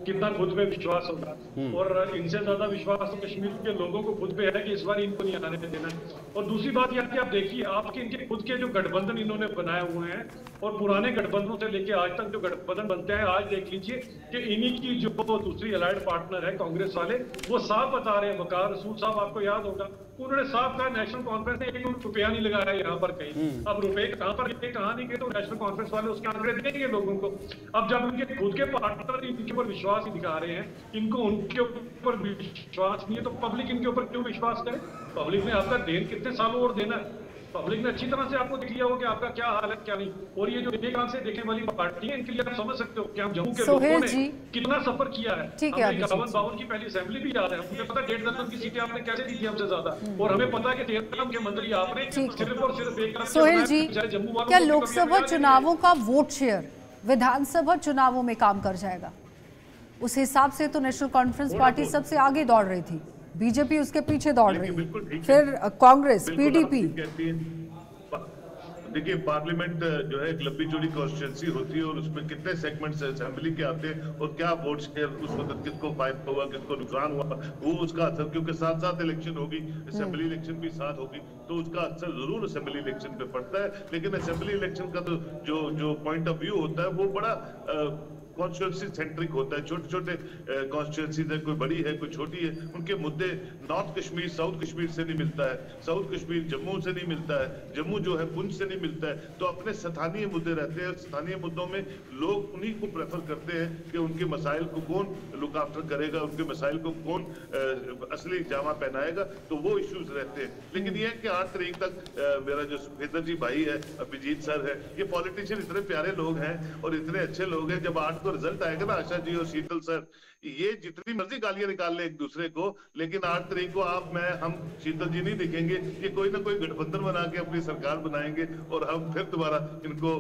कितना खुद पे विश्वास होगा। और इनसे ज्यादा विश्वास तो कश्मीर के लोगों को खुद पे है कि इस बार इनको नहीं आने देना। और दूसरी बात यह कि आप देखिए, आपके इनके खुद के जो गठबंधन इन्होंने बनाए हुए हैं, और पुराने गठबंधनों से लेके आज तक जो गठबंधन बनते हैं, आज देख लीजिए कि इन्हीं की जो दूसरी अलाइड पार्टनर है कांग्रेस वाले, वो साफ बता रहे हैं। वकार रसूल साहब आपको याद होगा, उन्होंने साफ कहा नेशनल कॉन्फ्रेंस ने ₹1 नहीं लगाया यहाँ पर कहीं। अब रुपए कहाँ पर गए, कहाँ नहीं गए, तो नेशनल कॉन्फ्रेंस वाले उसके आंकड़े देंगे लोगों को। अब जब उनके खुद के पार्टनर इनके ऊपर विश्वास ही दिखा रहे हैं, इनको उनके ऊपर विश्वास नहीं है, तो पब्लिक इनके ऊपर क्यों विश्वास करे? पब्लिक ने आपका देन कितने सालों और देना है? पब्लिक ने अच्छी तरह से आपको दिख लिया हो कि आपका क्या हाल है क्या नहीं। और ये जो एक आंख से देखने वाली पार्टी है, इनके लिए आप समझ सकते हो कि हम जम्मू के लोगों ने कितना सफर किया है। ठीक है, 51-52 की पहली असेंबली भी याद है, मुझे पता 1.5 दर्जन की सीटें आपने कैसे दी थी हमसे ज्यादा, और हमें पता है कि 13 के मंत्री आपने सिर्फ और सिर्फ एक। सोहेल जी, क्या लोकसभा चुनावों का वोट शेयर विधानसभा चुनावों में काम कर जाएगा? उस हिसाब से तो नेशनल कॉन्फ्रेंस पार्टी सबसे आगे दौड़ रही थी, बीजेपी उसके पीछे दौड़ रही है, फिर कांग्रेस, पीडीपी। देखिए, पार्लियामेंट जो है एक लंबी चौड़ी कॉन्स्टिट्यूंसी होती है और उसमें कितने सेगमेंट्स असेंबली के आते हैं और क्या वोट शेयर उस वक्त किसको फायदा हुआ, किसको नुकसान हुआ, वो उसका असर, क्योंकि साथ साथ इलेक्शन होगी, असेंबली इलेक्शन भी साथ होगी, तो उसका असर जरूर असेंबली इलेक्शन पे पड़ता है। लेकिन असेंबली इलेक्शन का तो जो पॉइंट ऑफ व्यू होता है वो बड़ा कॉन्स्टिट्यूंसी सेंट्रिक होता है। छोटे छोटे कॉन्स्टिट्यूंसीज है, कोई बड़ी है कोई छोटी है, उनके मुद्दे नॉर्थ कश्मीर साउथ कश्मीर से नहीं मिलता है, साउथ कश्मीर जम्मू से नहीं मिलता है, जम्मू जो है पुंछ से नहीं मिलता है। तो अपने स्थानीय मुद्दे रहते हैं, स्थानीय मुद्दों में लोग उन्हीं को प्रेफर करते हैं कि उनके मसाइल को कौन लुक आफ्टर करेगा, उनके मसाइल को कौन असली जामा पहनाएगा, तो वो इश्यूज रहते हैं। लेकिन ये है कि 8 तारीख तक मेरा जो सुखेंद्र जी भाई है, अभिजीत सर है, ये पॉलिटिशियन इतने प्यारे लोग हैं और इतने अच्छे लोग हैं, जब 8 को रिजल्ट आएगा ना, आशा जी और शीतल सर, ये जितनी मर्जी गालियां निकाल ले एक दूसरे को, लेकिन 8 तारीख को आप, मैं, हम, शीतल जी नहीं दिखेंगे, ये कोई ना कोई गठबंधन बना के अपनी सरकार बनाएंगे और हम फिर दोबारा इनको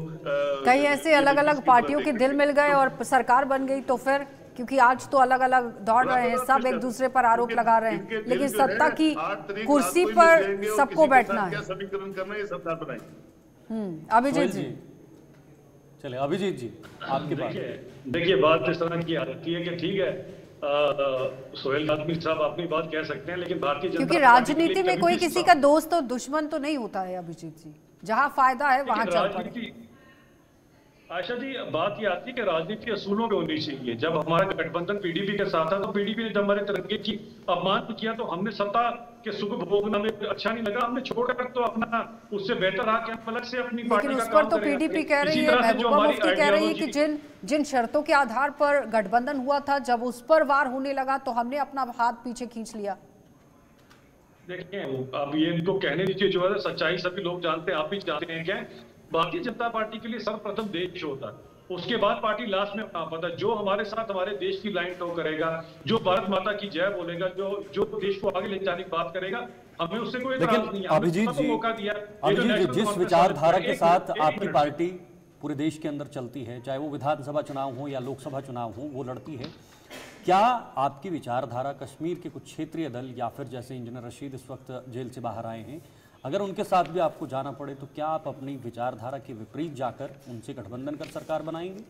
कई ऐसे अलग अलग पार्टियों के दिल मिल गए और सरकार बन गई, तो फिर क्योंकि आज तो अलग अलग दौड़ रहे हैं, सब एक दूसरे पर आरोप लगा रहे हैं, लेकिन सत्ता की कुर्सी पर सबको बैठना है। समीकरण करना है, सरकार बनाएंगे। अभिजीत जी, चले अभिजीत जी आपके पास। देखिए, बात इस तरह की आती है कि ठीक है, सोहेल आदमी साहब अपनी बात कह सकते हैं, लेकिन भारतीय जनता क्योंकि राजनीति में कोई किसी का दोस्त और दुश्मन तो नहीं होता है अभिजीत जी, जहां फायदा है वहां चल पड़े। आशा जी, बात ये आती है कि राजनीति असूलों पे होनी चाहिए। जब हमारा गठबंधन पीडीपी के साथ था, तो पीडीपी ने जब हमारे तिरंगे की अपमान किया, तो हमने सत्ता के सुख भोगना में अच्छा नहीं लगा, हमने छोड़कर तो अपना उससे बेहतर आके हम अलग से अपनी पार्टी का काम तो पीडीपी कह रही है, महबूबा मुफ्ती कह रही है कि जिन शर्तों के आधार पर गठबंधन हुआ था, जब उस पर वार होने लगा तो हमने अपना हाथ पीछे खींच लिया। देखिए, अब ये इनको कहने दीजिए, जो है सच्चाई सभी लोग जानते हैं, आप भी जानते हैं। क्या भारतीय जनता पार्टी के लिए सर्वप्रथम देश होता है, उसके बाद पार्टी लास्ट में पता, जो हमारे साथ हमारे देश की लाइन टो करेगा, जो भारत माता की जय बोलेगा, जो देश को आगे ले जाने की बात करेगा, हमें उससे कोई इतराज नहीं है। अभिजीत जी, मौका दिया, जिस विचारधारा के साथ आपकी पार्टी पूरे देश के अंदर चलती है, चाहे वो विधानसभा चुनाव हो या लोकसभा चुनाव हो, वो लड़ती है, क्या आपकी विचारधारा कश्मीर के कुछ क्षेत्रीय दल या फिर जैसे इंजीनियर रशीद इस वक्त जेल से बाहर आए हैं, अगर उनके साथ भी आपको जाना पड़े तो क्या आप अपनी विचारधारा के विपरीत जाकर उनसे गठबंधन कर सरकार बनाएंगे?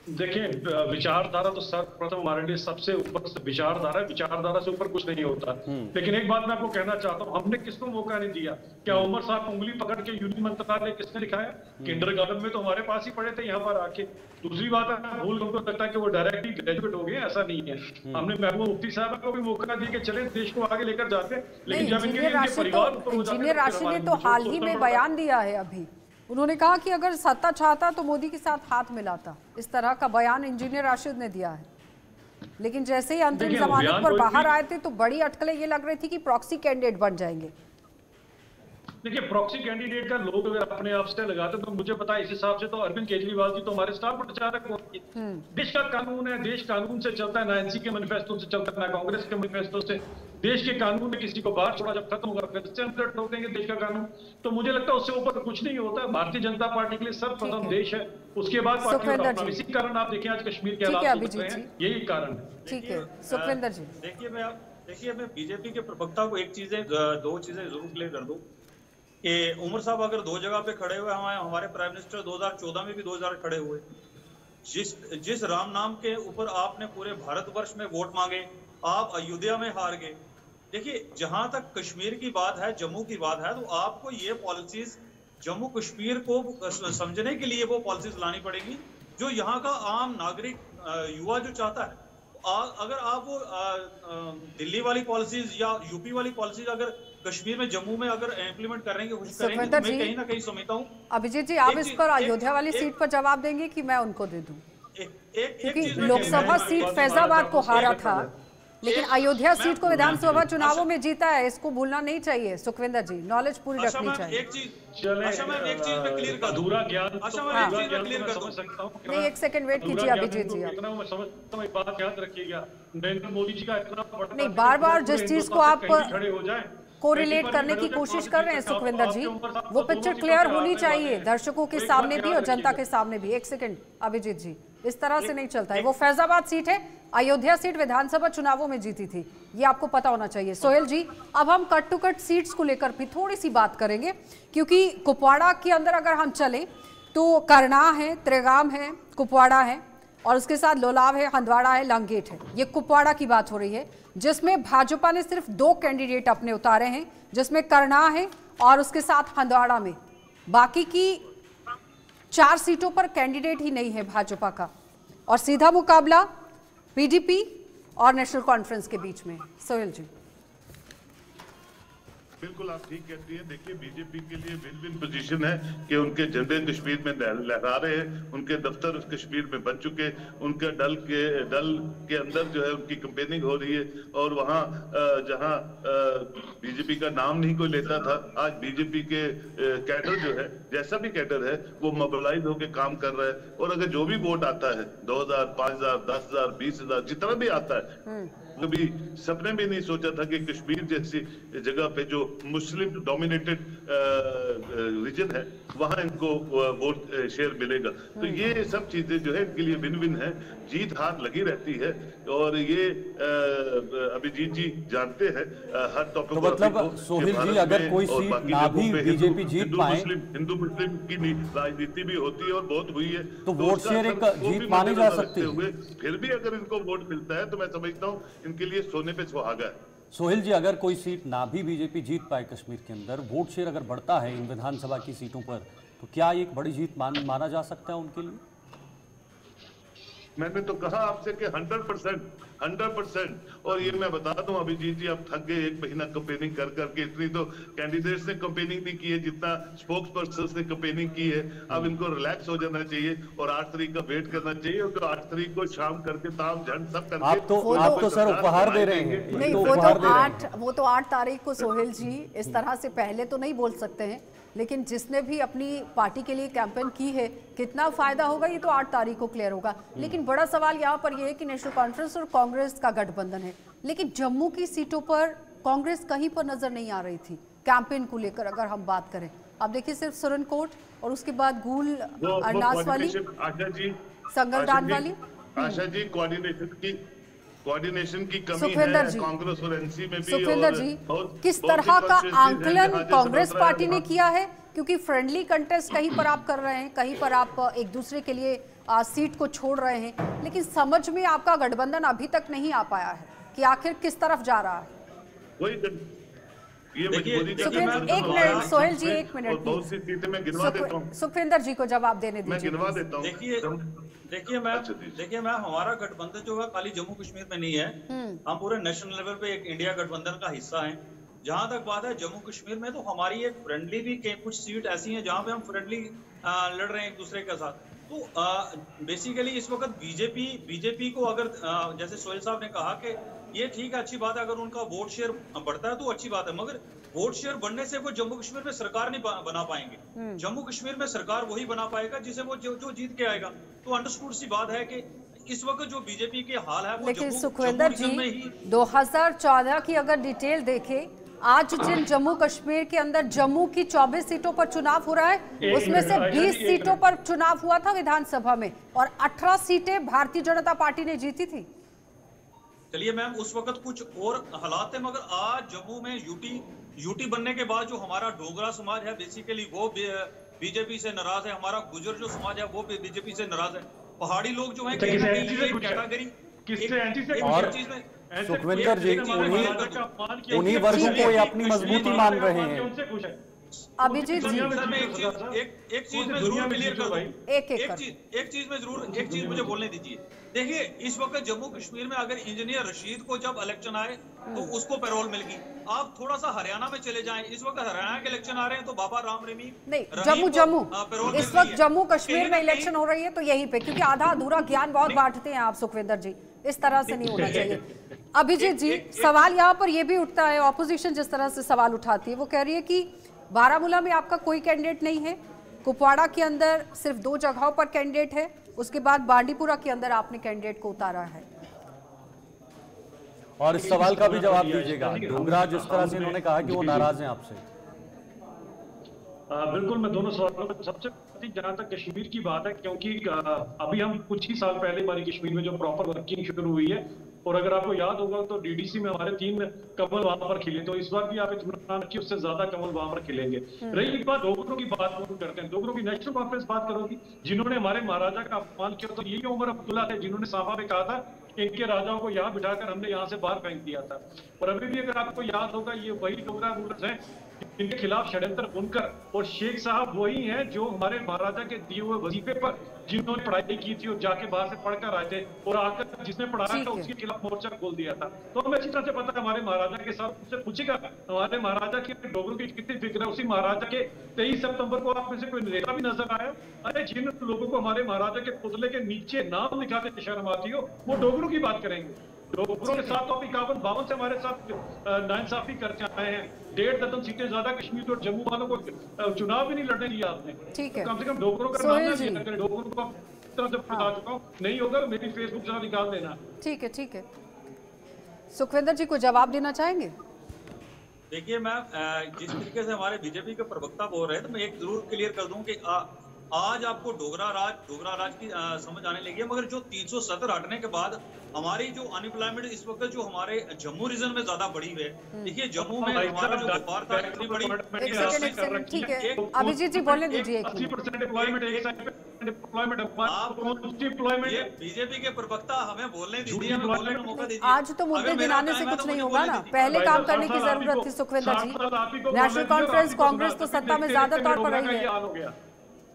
देखिए, विचारधारा तो सर्वप्रथम हमारे लिए सबसे ऊपर विचारधारा से ऊपर कुछ नहीं होता। लेकिन एक बात मैं आपको कहना चाहता हूँ, हमने किसको मौका नहीं दिया। क्या उमर साहब उंगली पकड़ के यूनियन मंत्रालय किसने दिखाया? किंडरगार्टन में तो हमारे पास ही पढ़े थे यहाँ पर आके। दूसरी बात है, भूल उनको लगता है कि वो डायरेक्टली ग्रेजुएट हो गए, ऐसा नहीं है। हमने महबूबा मुफ्ती साहब को भी मौका दिया कि चले देश को आगे लेकर जाते हैं, लेकिन जब इनके परिवार, इंजीनियर राशि ने तो हाल ही में बयान दिया है, अभी उन्होंने कहा कि अगर सत्ता चाहता तो मोदी के साथ हाथ मिलाता, इस तरह का बयान इंजीनियर राशिद ने दिया है। लेकिन जैसे ही अंतरिम जमानत पर बाहर आए थे तो बड़ी अटकलें ये लग रही थी कि प्रॉक्सी कैंडिडेट बन जाएंगे। देखिए, प्रॉक्सी कैंडिडेट का लोग अगर अपने आप से लगाते तो मुझे पता है, इस हिसाब से तो अरविंद केजरीवाल जी तो हमारे स्टार प्रचारक होंगे। देश का कानून है, देश कानून से चलता है, ना एनसी के मैनिफेस्टो से चलता है, ना कांग्रेस के मैनिफेस्टो से। देश के कानून में किसी को बाहर छोड़ा, जब खत्म होगा फिर से हम ठोकेंगे देश का कानून। तो मुझे लगता है उससे ऊपर कुछ नहीं होता है। भारतीय जनता पार्टी के लिए सर्वप्रथम देश है, उसके बाद पार्टी। इसी कारण आप देखिए आज कश्मीर के हालात हैं, यही कारण है। ठीक है सुखविंदर जी, देखिए मैं बीजेपी के प्रवक्ता को दो चीजें जरूर क्लियर कर दूं कि उमर साहब अगर 2 जगह पे खड़े हुए, हमारे प्राइम मिनिस्टर 2014 में भी 2 जगह खड़े हुए। जिस राम नाम के ऊपर आपने पूरे भारतवर्ष में वोट मांगे, आप अयोध्या में हार गए। देखिए, जहां तक कश्मीर की बात है, जम्मू की बात है, तो आपको ये पॉलिसीज जम्मू कश्मीर को समझने के लिए वो पॉलिसीज लानी पड़ेगी जो यहाँ का आम नागरिक युवा जो चाहता है। अगर आप वो दिल्ली वाली पॉलिसीज या यूपी वाली पॉलिसीज अगर कश्मीर में, जम्मू में अगर इम्प्लीमेंट करने की कोशिश करेंगे तो मैं कहीं ना कहीं समझता हूँ। अभिजीत जी, आप इस पर अयोध्या वाली सीट पर जवाब देंगे कि मैं उनको दे दूं? क्योंकि लोकसभा सीट फैजाबाद को हारा था, लेकिन अयोध्या सीट को विधानसभा चुनावों में जीता है, इसको भूलना नहीं चाहिए। सुखविंदर जी, नॉलेज पूरी रखनी चाहिए। एक चीज में क्लियर कर दूं, अधूरा ज्ञान समझ सकता हूं। नहीं, एक सेकंड वेट कीजिए अभिजीत जी। इतना मैं समझता हूं, एक बात याद रखिएगा, नरेंद्र मोदी जी का इतना बड़ा नहीं, बार बार जिस चीज को आप खड़े हो जाए कोरिलेट करने की कोशिश कर रहे हैं सुखविंदर जी, वो पिक्चर क्लियर होनी चाहिए दर्शकों के सामने भी और जनता के सामने भी। एक सेकंड अभिजीत जी, इस तरह से नहीं चलता है। वो फैजाबाद सीट है, अयोध्या सीट विधानसभा चुनावों में जीती थी, ये आपको पता होना चाहिए। सोहेल जी, अब हम कट टू कट सीट्स को लेकर भी थोड़ी सी बात करेंगे, क्योंकि कुपवाड़ा के अंदर अगर हम चलें तो करना है, त्रेगाम है, कुपवाड़ा है और उसके साथ लोलाव है, हंदवाड़ा है, लांगेट है। ये कुपवाड़ा की बात हो रही है, जिसमें भाजपा ने सिर्फ 2 कैंडिडेट अपने उतारे हैं, जिसमें करना है और उसके साथ हंदवाड़ा में। बाकी की 4 सीटों पर कैंडिडेट ही नहीं है भाजपा का, और सीधा मुकाबला पीडीपी और नेशनल कॉन्फ्रेंस के बीच में। सोहेल जी, बिल्कुल आप ठीक कहती हैं। देखिए, बीजेपी के लिए विन विन पोजीशन है कि उनके झंडे कश्मीर में लहरा रहे हैं, उनके दफ्तर कश्मीर में बन चुके, उनके दल के अंदर जो है उनकी कैंपेनिंग हो रही है, और वहाँ जहाँ बीजेपी का नाम नहीं कोई लेता था, आज बीजेपी के कैडर जो है, जैसा भी कैडर है, वो मोबिलाइज होकर काम कर रहा है। और अगर जो भी वोट आता है 2000, 5000, 10,000, 20,000 जितना भी आता है, कभी सपने भी नहीं सोचा था कि कश्मीर जैसी जगह पे जो मुस्लिम डोमिनेटेड रीजन है, वहां इनको वोट शेयर मिलेगा। तो ये सब चीजें जो है इनके लिए विन विन है, जीत हार लगी रहती है। और ये अभिजीत जी जानते हैं हर टॉपिक तो मतलब सोहेल जी, अगर कोई सीट ना भी बीजेपी जीत पाए, हिंदू मुस्लिम की राजनीति भी होती है और बहुत हुई है, तो वोट शेयर एक जीत मानी जा सकती है। फिर भी अगर इनको वोट मिलता है तो मैं समझता हूँ इनके लिए सोने पे सुहागा है। सोहेल जी, अगर कोई सीट ना भी बीजेपी जीत पाए कश्मीर के अंदर, वोट शेयर अगर बढ़ता है इन विधानसभा की सीटों पर, तो क्या एक बड़ी जीत माना जा सकता है उनके लिए? मैंने तो कहा आपसे कि 100%। और ये मैं बता दूं अभिजीत जी, आप थक गए 1 महीना कैंपेनिंग कर करके। इतनी तो कैंडिडेट्स ने कैंपेनिंग नहीं की है जितना स्पोक्स पर्सन ने कैंपेनिंग की है। अब इनको रिलैक्स हो जाना चाहिए और 8 तारीख का वेट करना चाहिए, और 8 तारीख को शाम करके ताम झंड सब करके आप तो सर उपहार दे रहे हैं। नहीं, वो तो 8 तारीख को सोहेल जी इस तरह से पहले तो नहीं बोल सकते हैं, लेकिन जिसने भी अपनी पार्टी के लिए कैंपेन की है, कितना फायदा होगा ये तो 8 तारीख को क्लियर होगा। लेकिन बड़ा सवाल यहाँ पर यह है कि नेशनल कॉन्फ्रेंस और कांग्रेस का गठबंधन है, लेकिन जम्मू की सीटों पर कांग्रेस कहीं पर नजर नहीं आ रही थी कैंपेन को लेकर। अगर हम बात करें, अब देखिए सिर्फ सुरनकोट और उसके बाद गूल अरनास वाली, संगलदान वाली। आशा जी, कोऑर्डिनेशन की कमी सुखविंदर है जी, कांग्रेस और एनसी में भी। सुखविंदर जी, किस तरह का आंकलन कांग्रेस पार्टी ने किया है? क्योंकि फ्रेंडली कंटेस्ट कहीं पर आप कर रहे हैं, कहीं पर आप एक दूसरे के लिए सीट को छोड़ रहे हैं, लेकिन समझ में आपका गठबंधन अभी तक नहीं आ पाया है कि आखिर किस तरफ जा रहा है। वही एक मिनट सोहेल जी, 1 मिनट, बहुत सी सीटें मैं गिनवा देता हूं। सुखविंदर जी को जवाब देने दीजिए। मैं गिनवा देता हूं। देखिए मैम, हमारा गठबंधन जो है खाली जम्मू कश्मीर में नहीं है, हम पूरे नेशनल लेवल पे एक इंडिया गठबंधन का हिस्सा हैं। जहां तक बात है जम्मू कश्मीर में, तो हमारी एक फ्रेंडली भी कुछ सीट ऐसी हैं जहां पे हम फ्रेंडली लड़ रहे हैं एक दूसरे के साथ। तो बेसिकली इस वक्त बीजेपी को अगर जैसे सोहेल साहब ने कहा कि ये ठीक है, अच्छी बात है, अगर उनका वोट शेयर बढ़ता है तो अच्छी बात है, मगर वोट शेयर बढ़ने से वो जम्मू कश्मीर में सरकार नहीं बना पाएंगे। जम्मू कश्मीर में सरकार वही बना पाएगा जिसे वो जो जीत के आएगा। तो अंडरस्टूड सी बात है कि इस वक्त जो बीजेपी के हाल है, लेकिन सुखविंदर जी 2014 की अगर डिटेल देखें, आज जिन जम्मू कश्मीर के अंदर जम्मू की 24 सीटों पर चुनाव हो रहा है, उसमें से 20 सीटों पर चुनाव हुआ था विधानसभा में, और 18 सीटें भारतीय जनता पार्टी ने जीती थी। चलिए मैम, उस वक्त कुछ और हालात थे, मगर आज जम्मू में यूटी बनने के बाद जो हमारा डोगरा समाज है बेसिकली वो बीजेपी से नाराज है, हमारा गुजर जो समाज है वो बीजेपी से नाराज है, पहाड़ी लोग जो है कैटेगरी सुखविंदर जी उन्हीं वर्गों को अपनी मजबूती मान रहे हैं। अभिजीत जी, सर मैं एक चीज में जरूर क्लियर कर दूं। एक चीज मुझे बोलने दीजिए। देखिए, इस वक्त जम्मू कश्मीर में अगर इंजीनियर रशीद को जब इलेक्शन आए तो उसको पैरोल मिल गई। आप थोड़ा सा हरियाणा में चले जाएं, इस वक्त हरियाणा के इलेक्शन आ रहे हैं तो बाबा राम रहीम नहीं, जम्मू इस वक्त जम्मू कश्मीर में इलेक्शन हो रही है तो यहीं पे, क्योंकि आधा अधूरा ज्ञान बहुत बांटते हैं आप सुखविंदर जी, इस तरह से नहीं होना चाहिए। अभिजीत जी, सवाल यहाँ पर यह भी उठता है, ऑपोजिशन जिस तरह से सवाल उठाती है वो कह रही है कि बारामूला में आपका कोई कैंडिडेट नहीं है, कुपवाड़ा के अंदर सिर्फ 2 जगहों पर कैंडिडेट है, उसके बाद बांडीपुरा के अंदर आपने कैंडिडेट को उतारा है। और इस सवाल का भी जवाब दीजिएगा। डोगरा जिस तरह से इन्होंने कहा कि वो नाराज हैं आपसे। बिल्कुल, मैं दोनों सवालों में सबसे जहां तक कश्मीर की बात है, क्योंकि अभी हम कुछ ही साल पहले हमारी कश्मीर में जो प्रॉपर वर्किंग शुरू हुई है, और अगर आपको याद होगा तो डीडीसी में हमारे 3 कमल वहां पर खिले, तो इस बार भी आप इत्मीनान रखिए, उससे ज्यादा कमल वहां पर खिलेंगे। रही बात डोगरों की बात करते हैं, डोगरों की नेशनल कॉन्फ्रेंस बात करोगी, जिन्होंने हमारे महाराजा का अपमान किया, तो यही उमर अब्दुल्ला थे जिन्होंने साफा में कहा था कि इनके राजाओं को यहाँ बिठाकर हमने यहाँ से बाहर फेंक दिया था। और अभी भी अगर आपको याद होगा, ये वही डोगरा रूलर्स हैं इनके खिलाफ षड्यंत्र बुनकर, और शेख साहब वही हैं जो हमारे महाराजा के दिए हुए वजीफे पर जिन्होंने पढ़ाई की थी और जाके बाहर से पढ़कर आए थे, और आकर जिसने पढ़ाया था उसके खिलाफ मोर्चा खोल दिया था। तो हमें अच्छी तरह से पता है हमारे महाराजा के साथ, उससे पूछेगा हमारे महाराजा की डोगरों की कितनी फिक्र है। उसी महाराजा के 23 सितंबर को आप में से कोई नेता भी नजर आया? अरे जिन लोगों को हमारे महाराजा के पुतले के नीचे नाम लिखाते शर्म आती हो, वो डोगरों की बात करेंगे। डोगरों के साथ तो आप 51-52 से हमारे साथ नाइंसाफी करके आए हैं। 1.5 दर्जन सीटें ज्यादा कश्मीर और जम्मू वालों को चुनाव भी नहीं लड़ने दिया आपने। ठीक है, कम से कम डोगरों का नाम ना लिया करें। डोगरों को तरह से बता चुका हूँ, नहीं होगा मेरी फेसबुक जरा निकाल देना। ठीक है, ठीक है। सुखविंदर जी को जवाब देना चाहेंगे? देखिए मैम, जिस तरीके से हमारे बीजेपी के प्रवक्ता बोल रहे हैं, तो मैं एक जरूर क्लियर कर दूं कि आज आपको डोगरा राज की समझ आने लगी है, मगर जो 370 हटने के बाद हमारी जो अनएम्प्लॉयमेंट इस वक्त जो हमारे जम्मू रीजन में ज्यादा बढ़ी हुई है। देखिए, जम्मू में हमारा जो व्यापार था इतनी बड़ी। एक सेकंड, ठीक है अभिजीत जी बोलने दीजिए। 80% एम्प्लॉयमेंट, बीजेपी के प्रवक्ता हमें बोलने दीजिए, हमें बोलने का मौका दीजिए। आज तो मुद्दे गिनाने से कुछ नहीं होगा ना, पहले काम करने की जरूरत थी सुखविंदर जी। नेशनल कॉन्फ्रेंस कांग्रेस तो सत्ता में ज्यादा तौर पर रही है,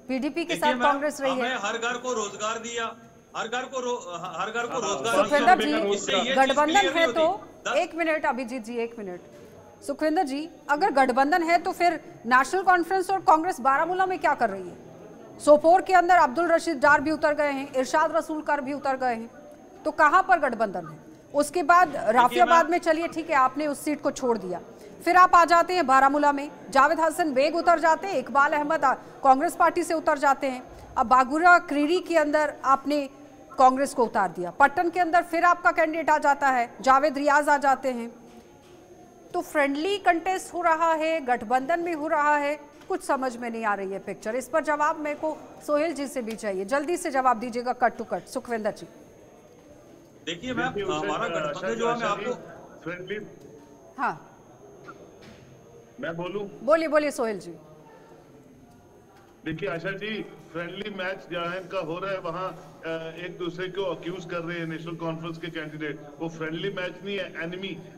पीडीपी के साथ कांग्रेस रही है। हर घर को रोजगार दिया, हर घर को रोजगार। सुखविंदर जी, गठबंधन है तो 1 मिनट अभिजीत जी, 1 मिनट। सुखविंदर जी, अगर गठबंधन है तो फिर नेशनल कॉन्फ्रेंस और कांग्रेस बारामूला में क्या कर रही है? सोपोर के अंदर अब्दुल रशीद डार भी उतर गए हैं, इरशाद रसूल कर भी उतर गए हैं, तो कहां पर गठबंधन है? उसके बाद राफियाबाद में चलिए ठीक है, आपने उस सीट को छोड़ दिया, फिर आप आ जाते हैं बारामूला में, जावेद हसन बेग उतर जाते हैं, इकबाल अहमद कांग्रेस पार्टी से उतर जाते हैं, अब बागुरा क्रीरी के अंदर आपने कांग्रेस को उतार दिया, पट्टन के अंदर फिर आपका कैंडिडेट आ जाता है, जावेद रियाज आ जाते हैं। तो फ्रेंडली कंटेस्ट हो रहा है, गठबंधन में हो रहा है, कुछ समझ में नहीं आ रही है पिक्चर। इस पर जवाब मेरे को सोहेल जी से भी चाहिए, जल्दी से जवाब दीजिएगा, कट टू कट। सुखविंदर जी, देखिए मैम, हमारा गठबंधन जो है, मैं आपको फ्रेंडली, हाँ मैं बोलूं? बोलिए बोलिए सोहेल जी। देखिए आशा जी, फ्रेंडली मैच जहाँ इनका हो रहा है वहाँ एक दूसरे को अक्यूज कर रहे हैं नेशनल कॉन्फ्रेंस के कैंडिडेट। वो फ्रेंडली मैच नहीं है,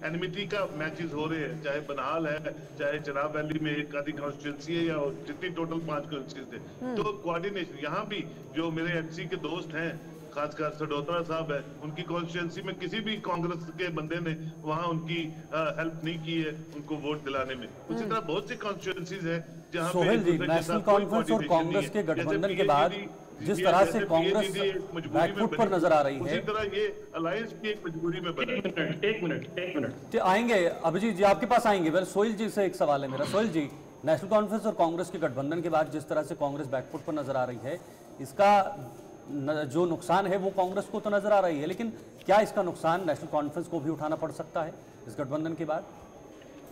एनिमिटी का मैचेस हो रहे हैं, चाहे बनहाल है, चाहे चिनाब वैली में एक आधी कॉन्स्टिट्यूंसी है, या जितनी टोटल 5 कॉन्स्टिट्यूंसी थे। तो कोऑर्डिनेशन यहाँ भी जो मेरे एनसी के दोस्त हैं, खासकर सडोत्रा साहब है, उनकी कॉन्स्टिट्यूंसी में किसी भी कांग्रेस के बंदे ने वहां उनकी हेल्प नहीं की है उनको वोट दिलाने में। उसी तरह बहुत सी कॉन्स्टिट्यूंसीज है जहां सोहेल जी, नेशनल कॉन्फ्रेंस और कांग्रेस के गठबंधन के बाद जिस तरह से कांग्रेस बैकफुट पर नजर आ रही है, उसी तरह ये अलायंस की एक मजबूरी में बना। एक मिनट आएंगे अभिजीत जी, आपके पास आएंगे। फिर सोहेल जी से एक सवाल है मेरा। सोहेल जी, नेशनल कॉन्फ्रेंस और कांग्रेस के गठबंधन के बाद जिस तरह से कांग्रेस बैकफुट पर नजर आ रही है, इसका जो नुकसान है वो कांग्रेस को तो नजर आ रही है, लेकिन क्या इसका नुकसान नेशनल कॉन्फ्रेंस को भी उठाना पड़ सकता है इस गठबंधन के बाद?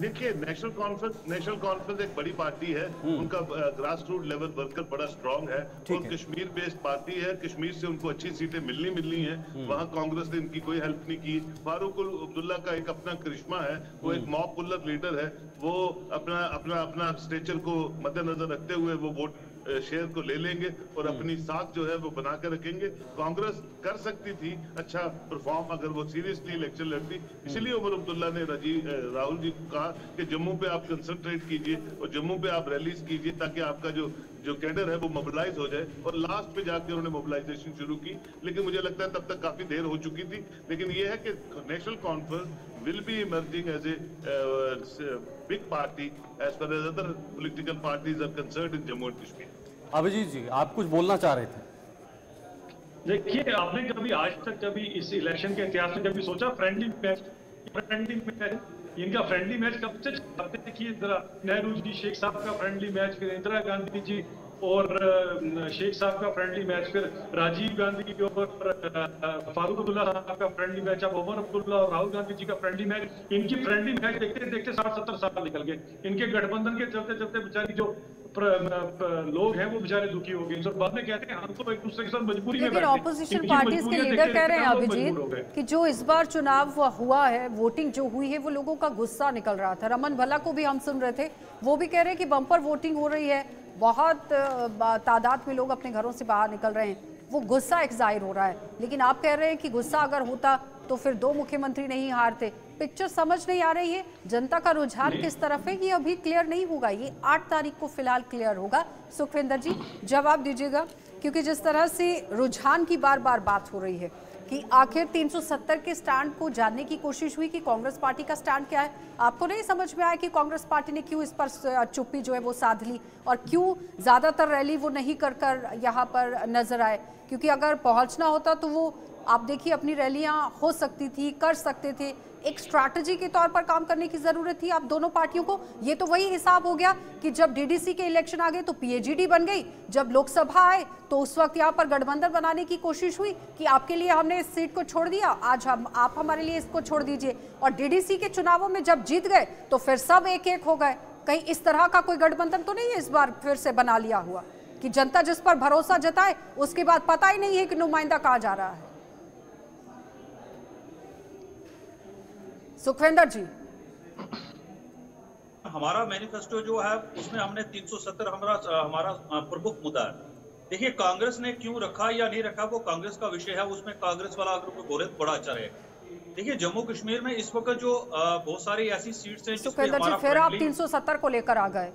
देखिए, नेशनल कॉन्फ्रेंस एक बड़ी पार्टी है, उनका ग्रास रूट लेवल वर्कर बड़ा स्ट्रांग है, और कश्मीर बेस्ड पार्टी है, कश्मीर से उनको अच्छी सीटें मिलनी हैं। वहाँ कांग्रेस ने इनकी कोई हेल्प नहीं की। फारूक अब्दुल्ला का एक अपना करिश्मा है, वो एक मॉब पुलर लीडर है, वो अपना स्टेचर को मद्देनजर रखते हुए वो वोट शेयर को ले लेंगे और अपनी साख जो है वो बना कर रखेंगे। कांग्रेस कर सकती थी अच्छा परफॉर्म अगर वो सीरियसली इलेक्शन लड़ती, इसलिए उमर अब्दुल्ला ने राहुल जी को कहा कि जम्मू पे आप कंसंट्रेट कीजिए और जम्मू पे आप रैलीज कीजिए ताकि आपका जो कैडर है वो मोबिलाइज हो जाए, और लास्ट पे जाके उन्होंने मोबिलाइजेशन शुरू की। लेकिन मुझे लगता है तब तक काफी देर हो चुकी थी। लेकिन ये है कि national conference will be emerging as a big party as far as other political parties are concerned in Jammu and Kashmir. Abhijit ji, आप कुछ बोलना चाह रहे थे? देखिए, आपने कभी आज तक कभी इस इलेक्शन के इतिहास में कभी सोचा फ्रेंडली मैच इनका फ्रेंडली मैच कब से चाहते थे कि जरा नेहरू जी शेख साहब का फ्रेंडली मैच, फिर इंदिरा गांधी जी और शेख साहब का फ्रेंडली मैच, फिर राजीव गांधी और फारूक अब्दुल्ला साहब का फ्रेंडली मैच, अब उमर अब्दुल्ला और राहुल गांधी जी का फ्रेंडली मैच। इनकी फ्रेंडली मैच देखते देखते 60-70 साल निकल गए। इनके गठबंधन के चलते चलते बेचारी जो लोग हैं वो बेचारे दुखी हो गए। बाद में कहते हैं हम तो एक दूसरे के साथ मजबूरी में बैठे। लेकिन ऑपोजिशन पार्टीज के लीडर कह रहे हैं अभिजीत कि जो इस बार चुनाव हुआ है, वोटिंग जो हुई है, वो लोगों का गुस्सा निकल रहा था। रमन भल्ला को भी हम सुन रहे थे, वो भी कह रहे हैं कि बम्पर वोटिंग हो रही है, बहुत तादाद में लोग अपने घरों से बाहर निकल रहे हैं, वो गुस्सा एक जाहिर हो रहा है। लेकिन आप कह रहे हैं कि गुस्सा अगर होता तो फिर 2 मुख्यमंत्री नहीं हारते। पिक्चर समझ नहीं आ रही है, जनता का रुझान किस तरफ है ये अभी क्लियर नहीं होगा। ये 8 तारीख को फिलहाल क्लियर होगा। सुखविंदर जी जवाब दीजिएगा, क्योंकि जिस तरह से रुझान की बार बार बात हो रही है कि आखिर 370 के स्टैंड को जानने की कोशिश हुई कि कांग्रेस पार्टी का स्टैंड क्या है। आपको नहीं समझ में आया कि कांग्रेस पार्टी ने क्यों इस पर चुप्पी जो है वो साध ली और क्यों ज्यादातर रैली वो नहीं कर यहाँ पर नजर आए? क्योंकि अगर पहुंचना होता तो वो आप देखिए अपनी रैलियां हो सकती थी, कर सकते थे। एक स्ट्रैटेजी के तौर पर काम करने की जरूरत थी आप दोनों पार्टियों को। ये तो वही हिसाब हो गया कि जब डीडीसी के इलेक्शन आ गए तो पीएजीडी बन गई, जब लोकसभा आए तो उस वक्त यहाँ पर गठबंधन बनाने की कोशिश हुई कि आपके लिए हमने इस सीट को छोड़ दिया, आज आप हमारे लिए इसको छोड़ दीजिए। और डीडीसी के चुनावों में जब जीत गए तो फिर सब एक एक हो गए। कहीं इस तरह का कोई गठबंधन तो नहीं है इस बार फिर से बना लिया हुआ कि जनता जिस पर भरोसा जताए उसके बाद पता ही नहीं है कि नुमाइंदा कहाँ जा रहा है? सुखविंदर जी, हमारा मैनिफेस्टो जो है उसमें हमने 370 हमारा प्रमुख मुद्दा है। देखिए, कांग्रेस ने क्यों रखा या नहीं रखा वो कांग्रेस का विषय है, उसमें कांग्रेस वाला अगर कोई बोले तो बड़ा अच्छा रहेगा। देखिए, जम्मू कश्मीर में इस वक्त जो बहुत सारी ऐसी सीट्स हैं सुखविंदर जी फिर आप 370 को लेकर आ गए।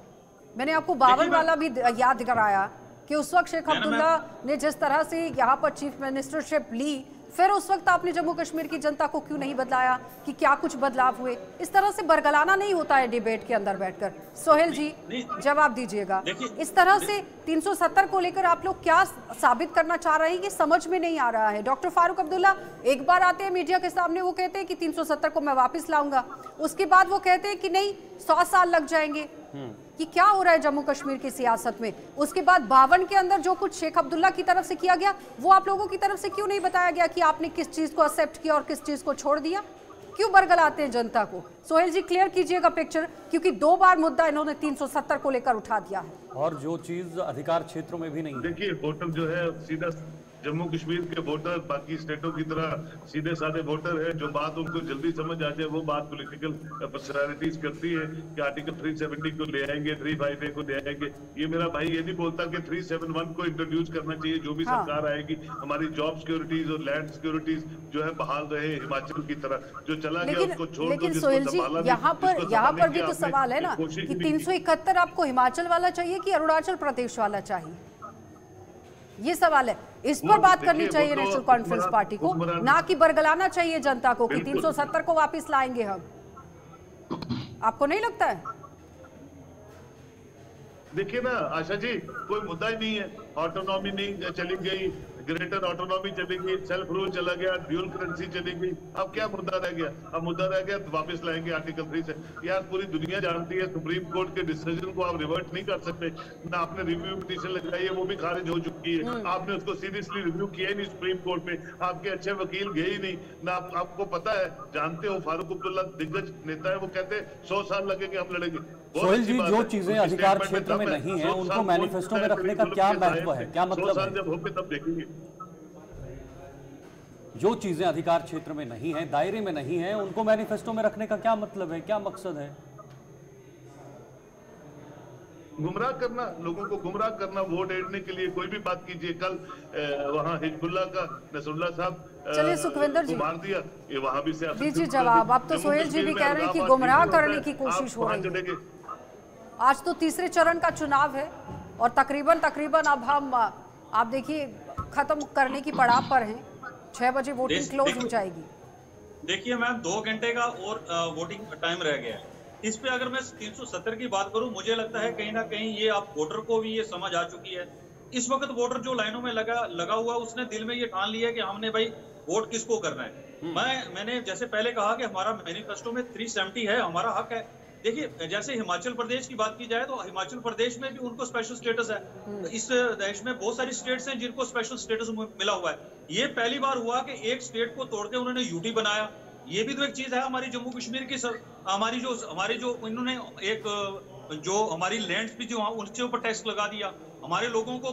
मैंने आपको 52 वाला भी याद कराया कि उस वक्त शेख अब्दुल्ला ने जिस तरह से यहाँ पर चीफ मिनिस्टरशिप ली, फिर उस वक्त आपने जम्मू कश्मीर की जनता को क्यों नहीं बदलाया कि क्या कुछ बदलाव हुए? इस तरह से बरगलाना नहीं होता है डिबेट के अंदर बैठकर। सोहेल जी जवाब दीजिएगा, इस तरह से 370 को लेकर आप लोग क्या साबित करना चाह रहे हैं, ये समझ में नहीं आ रहा है। डॉक्टर फारूक अब्दुल्ला एक बार आते हैं मीडिया के सामने, वो कहते हैं कि 370 को मैं वापस लाऊंगा, उसके बाद वो कहते हैं कि नहीं 100 साल लग जाएंगे। कि क्या हो रहा है जम्मू कश्मीर की सियासत में? उसके बाद 52 के अंदर जो कुछ शेख अब्दुल्ला की तरफ से किया गया वो आप लोगों की तरफ से क्यों नहीं बताया गया कि आपने किस चीज को एक्सेप्ट किया और किस चीज को छोड़ दिया? क्यों बरगलाते हैं जनता को? सोहेल जी क्लियर कीजिएगा पिक्चर, क्योंकि 2 बार मुद्दा इन्होंने 370 को लेकर उठा दिया है और जो चीज अधिकार क्षेत्रों में भी नहीं। देखिए, वोटर जो है सीधा जम्मू कश्मीर के वोटर बाकी स्टेटों की तरह सीधे साधे वोटर है। जो बात उनको जल्दी समझ आ जाए वो बात पॉलिटिकल पर्सनालिटीज करती है कि आर्टिकल 370 को ले आएंगे, 358 को ले आएंगे। ये मेरा भाई ये नहीं बोलता कि 371 को इंट्रोड्यूस करना चाहिए। जो भी सरकार आएगी हमारी जॉब सिक्योरिटीज और लैंड सिक्योरिटीज जो है बहाल रहे हिमाचल की तरह। जो चला गया उसको छोड़ दो। लेकिन सोहेल जी यहाँ पर भी तो सवाल है ना कि 371 आपको हिमाचल वाला चाहिए कि अरुणाचल प्रदेश वाला चाहिए? ये सवाल है, इस पर बात करनी चाहिए नेशनल कॉन्फ्रेंस पार्टी को, ना कि बरगलाना चाहिए जनता को कि 370 को वापस लाएंगे हम। आपको नहीं लगता है? देखिए ना आशा जी, कोई मुद्दा ही नहीं है। ऑटोनॉमी नहीं चली गई, ग्रेटर ऑटोनॉमी चली गई, सेल्फ रूल चला गया, ड्यूल करेंसी चली गई। अब क्या मुद्दा रह गया? अब मुद्दा रह गया तो वापस लाएंगे आर्टिकल 3 से। यार पूरी दुनिया जानती है सुप्रीम कोर्ट के डिसीजन को आप रिवर्ट नहीं कर सकते। ना आपने रिव्यू पिटीशन लगाई है, वो भी खारिज हो चुकी है। आपने उसको सीरियसली रिव्यू किया ही नहीं सुप्रीम कोर्ट में, आपके अच्छे वकील गए ही नहीं ना। आपको पता है, जानते हो फारूक अब्दुल्ला दिग्गज नेता है, वो कहते हैं 100 साल लगेंगे हम लड़ेंगे। सोहेल जी, जो चीजें अधिकार क्षेत्र में नहीं है उनको मैनिफेस्टो में रखने का क्या महत्व है, क्या मतलब है? जब होंगे तब देखेंगे। जो चीजें अधिकार क्षेत्र में नहीं है, दायरे में नहीं है, उनको मैनिफेस्टो में रखने का क्या मतलब है, क्या मकसद है? गुमराह करना, लोगों को गुमराह करना, वोट ऐडने के लिए कोई भी बात कीजिए। कल वहाँ हिजबुल्लाह का नसरुल्लाह साहब चलिए सुखविंदर जी मार दिया, ये वहाँ भी से दीजिए जवाब। अब तो सोहेल जी भी कह रहे हैं कि गुमराह करने की कोशिश हो रही है। आज तो तीसरे चरण का चुनाव है और तकरीबन अब हम आप देखिए खत्म करने की पड़ाव पर हैं। 6 बजे वोटिंग क्लोज हो जाएगी। देखिए मैम 2 घंटे का और वोटिंग टाइम रह गया है। इस पे अगर मैं 370 की बात करूं, मुझे लगता है कहीं ना कहीं ये आप वोटर को भी ये समझ आ चुकी है। इस वक्त वोटर जो लाइनों में लगा हुआ, उसने दिल में ये ठान लिया है कि हमने भाई वोट किसको करना है। मैंने जैसे पहले कहा कि हमारा मैनिफेस्टो में 370 है, हमारा हक है। देखिए जैसे हिमाचल प्रदेश की बात की जाए तो हिमाचल प्रदेश में भी उनको स्पेशल स्टेटस है। इस देश में बहुत सारी स्टेट्स हैं जिनको स्पेशल स्टेटस मिला हुआ है। ये पहली बार हुआ कि एक स्टेट को तोड़ के उन्होंने यूटी बनाया। ये भी तो एक चीज है हमारी जम्मू कश्मीर की। हमारी जो इन्होंने एक जो हमारी लैंड्स भी जो उनके ऊपर टैक्स लगा दिया। हमारे लोगों को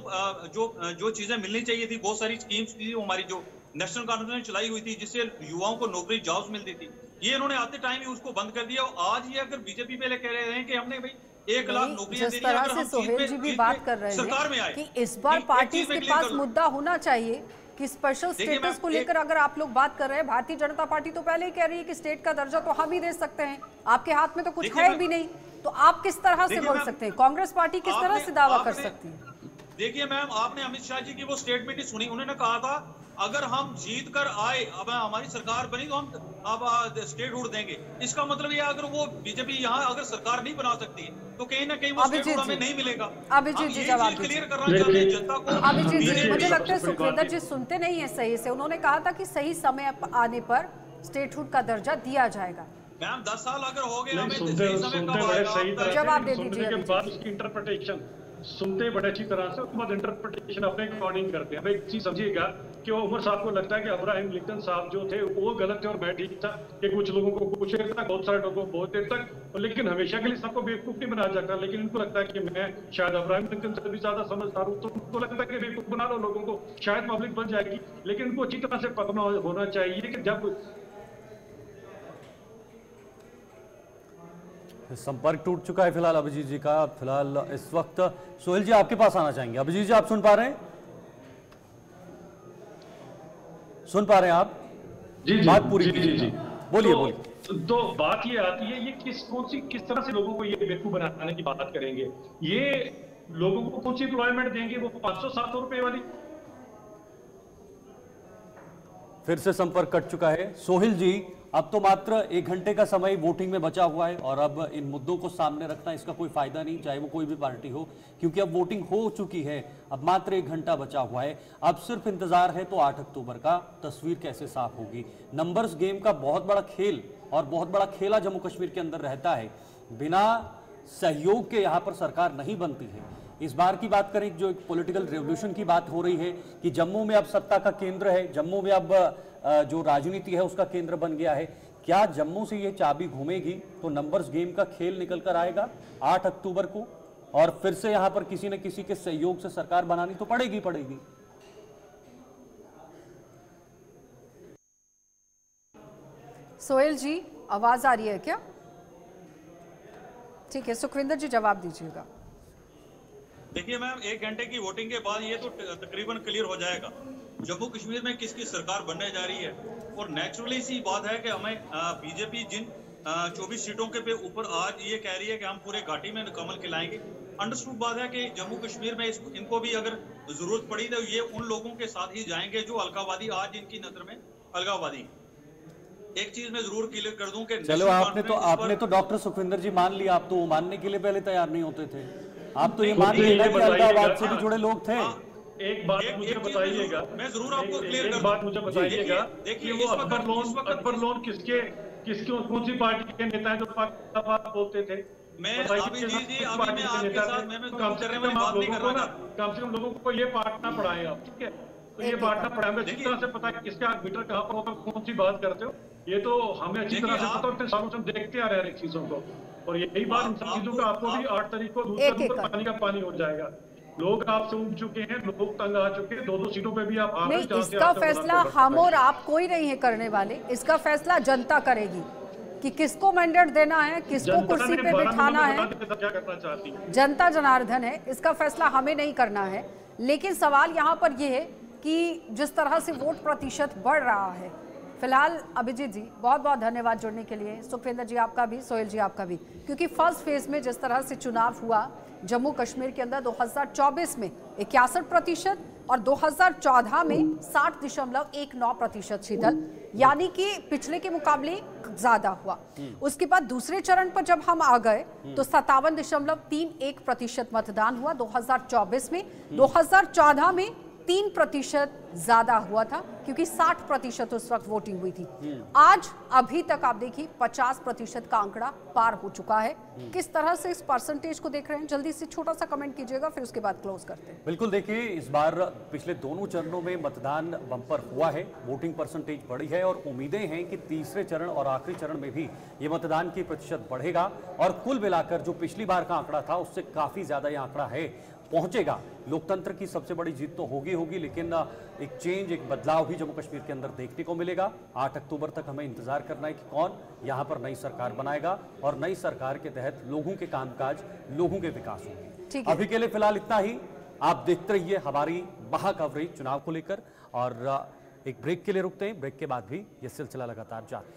जो चीजें मिलनी चाहिए थी, बहुत सारी स्कीम्स थी हमारी जो नेशनल काउंसिल ने चलाई हुई थी, जिससे युवाओं को नौकरी जॉब्स मिलती थी, ये इन्होंने आते टाइम ही उसको बंद कर दिया। और आज ये अगर बीजेपी पे कह रहे हैं कि हमने भाई 1 लाख नौकरियां जिस तरह से सोहेल जी भी बात कर रहे हैं कि इस बार पार्टी के पास मुद्दा होना चाहिए कि स्पेशल स्टेटस को लेकर अगर आप लोग बात कर रहे हैं, भारतीय जनता पार्टी तो पहले ही कह रही है कि स्टेट का दर्जा तो हम ही दे सकते हैं, आपके हाथ में तो कुछ है भी नहीं, तो आप किस तरह से बोल सकते हैं? कांग्रेस पार्टी किस तरह से दावा कर सकती है? देखिए मैम, आपने अमित शाह जी की वो स्टेटमेंट ही सुनी। उन्होंने कहा था अगर हम जीत कर आए, अब हमारी सरकार बनी तो हम अब स्टेट हुड देंगे। इसका मतलब ये अगर वो बीजेपी यहाँ अगर सरकार नहीं बना सकती तो कहीं ना कहीं वो स्टेट हुड हमें नहीं मिलेगा। अभिजीत जी जवाब क्लियर करना चाहते हैं जनता को। अभिजीत जी मुझे लगता है सुखविंदर जी सुनते नहीं है सही से। उन्होंने कहा था कि सही समय आने पर स्टेट हुड का दर्जा दिया जाएगा। मैम 10 साल अगर हो गए हमें जवाब दे दीजिए। उसकी इंटरप्रिटेशन सुनते बड़े अच्छी तरह से, उसके बाद इंटरप्रिटेशन अपने अकॉर्डिंग करते हैं। एक चीज समझिएगा कि उमर साहब को लगता है कि अब्राहम लिंकन साहब जो थे वो गलत थे और मैं ठीक था, कि कुछ लोगों को कुछ देर तक, बहुत सारे लोगों को बहुत देर तक, लेकिन हमेशा के लिए सबको बेवकूफ नहीं बनाया जाता। लेकिन इनको लगता है कि मैं शायद अब्राहम लिंकन से भी ज्यादा समझदार हूँ, तो उनको लगता है कि बेवकूफ बना लो लोगों को, शायद पब्लिक बन जाएगी। लेकिन इनको अच्छी तरह से पता होना चाहिए कि जब संपर्क टूट चुका है फिलहाल अभिजीत जी का। फिलहाल इस वक्त सोहेल जी आपके पास आना चाहेंगे। अभिजीत जी आप सुन पा रहे हैं? सुन पा रहे हैं आप? जी बात पूरी जी बोलिए। तो बात ये आती है, ये किस तरह से लोगों को ये बेवकूफ बनाने की बात करेंगे? ये लोगों को कौन सी एम्प्लॉयमेंट देंगे? वो 500-700 रुपए वाली। फिर से संपर्क कट चुका है। सोहेल जी अब तो मात्र 1 घंटे का समय वोटिंग में बचा हुआ है और अब इन मुद्दों को सामने रखना इसका कोई फायदा नहीं, चाहे वो कोई भी पार्टी हो, क्योंकि अब वोटिंग हो चुकी है। अब मात्र 1 घंटा बचा हुआ है। अब सिर्फ इंतजार है तो 8 अक्टूबर का तस्वीर कैसे साफ होगी। नंबर्स गेम का बहुत बड़ा खेल और बहुत बड़ा खेला जम्मू कश्मीर के अंदर रहता है। बिना सहयोग के यहाँ पर सरकार नहीं बनती है। इस बार की बात करें, जो एक पॉलिटिकल रेवोल्यूशन की बात हो रही है कि जम्मू में अब सत्ता का केंद्र है, जम्मू में अब जो राजनीति है उसका केंद्र बन गया है। क्या जम्मू से ये चाबी घूमेगी तो नंबर्स गेम का खेल निकल कर आएगा 8 अक्टूबर को, और फिर से यहां पर किसी न किसी के सहयोग से सरकार बनानी तो पड़ेगी। सोहेल जी आवाज आ रही है क्या? ठीक है, सुखविंदर जी जवाब दीजिएगा। देखिए मैम, 1 घंटे की वोटिंग के बाद ये तो तकरीबन क्लियर हो जाएगा जम्मू कश्मीर में किसकी सरकार बनने जा रही है। और नेचुरली सी बात है कि हमें बीजेपी जिन 24 सीटों के पे ऊपर आज ये कह रही है कि हम पूरे घाटी में कमल खिलाएंगे। अंडरस्टूड बात है कि जम्मू कश्मीर में इनको भी अगर जरूरत पड़ी तो ये उन लोगों के साथ ही जाएंगे जो अलगाववादी आज इनकी नजर में अलगाववादी। एक चीज मैं जरूर क्लियर कर दूं कि चलो आपने तो डॉक्टर सुखविंदर जी मान लिया, आप तो मानने के लिए पहले तैयार नहीं होते थे। आप तो ये मान लिया कि अलगाववाद से भी जुड़े लोग थे। एक बात मुझे बताइएगा, मैं जरूर आपको क्लियर एक बात मुझे बताइएगा, देखिए वो अकबर लोन किसके कौन सी पार्टी के नेता हैं जो पाकिस्तान बोलते थे? मैं अभी जी अभी मैं आपके साथ मैं कम करने वाली बात नहीं कर रहा। कम से कम लोगों को ये बांटना पड़ाए आप, ठीक है? तो ये बांटना पड़ा, हमें अच्छी तरह से पता है किसका मीटर कहाँ पर होगा, कौन सी बात करते हो, ये तो हमें अच्छी तरह से पता होता है। सालों से हम देखते आ रहे हैं चीजों को, और यही बात इन सब चीजों का आपको भी 8 तारीख को दूध का दूध पानी का पानी हो जाएगा। लोग आपसे उठ चुके हैं, लोग तंग आ चुके हैं, 2-2 सीटों पे भी आप आ नहीं, इसका फैसला हम और आप कोई नहीं है करने वाले, इसका फैसला जनता करेगी। कि किसको मैंडेट देना है, किसको कुर्सी पे बिठाना है, क्या करना चाहती है जनता जनार्दन है, इसका फैसला हमें नहीं करना है। लेकिन सवाल यहाँ पर यह है कि जिस तरह से वोट प्रतिशत बढ़ रहा है, फिलहाल अभिजीत जी बहुत बहुत धन्यवाद जुड़ने के लिए, सुखविंदर जी आपका भी, सोहेल जी आपका भी, क्योंकि फर्स्ट फेज में जिस तरह से चुनाव हुआ जम्मू कश्मीर के अंदर 2024 में 61% और 2014 में 60.19% शीतल, यानी कि पिछले के मुकाबले ज्यादा हुआ। उसके बाद दूसरे चरण पर जब हम आ गए तो 57.31% मतदान हुआ 2024 में, 2014 में 3% ज्यादा हुआ था क्योंकि 60% उस वक्त वोटिंग हुई थी। आज अभी तक आप देखिए 50% का आंकड़ा पार हो चुका है। किस तरह से इस परसेंटेज को देख रहे हैं, जल्दी से छोटा सा कमेंट कीजिएगा, फिर उसके बाद क्लोज करते हैं। बिल्कुल, देखिए इस बार पिछले दोनों चरणों में मतदान बम्पर हुआ है, वोटिंग परसेंटेज बढ़ी है और उम्मीदें हैं कि तीसरे चरण और आखिरी चरण में भी ये मतदान की प्रतिशत बढ़ेगा और कुल मिलाकर जो पिछली बार का आंकड़ा था उससे काफी ज्यादा ये आंकड़ा है पहुंचेगा। लोकतंत्र की सबसे बड़ी जीत तो होगी, लेकिन एक चेंज, एक बदलाव भी जम्मू कश्मीर के अंदर देखने को मिलेगा। 8 अक्टूबर तक हमें इंतजार करना है कि कौन यहाँ पर नई सरकार बनाएगा और नई सरकार के तहत लोगों के कामकाज, लोगों के विकास होंगे। अभी के लिए फिलहाल इतना ही। आप देखते रहिए हमारी महा कवरेज चुनाव को लेकर, और एक ब्रेक के लिए रुकते हैं, ब्रेक के बाद भी ये सिलसिला लगातार जारी है।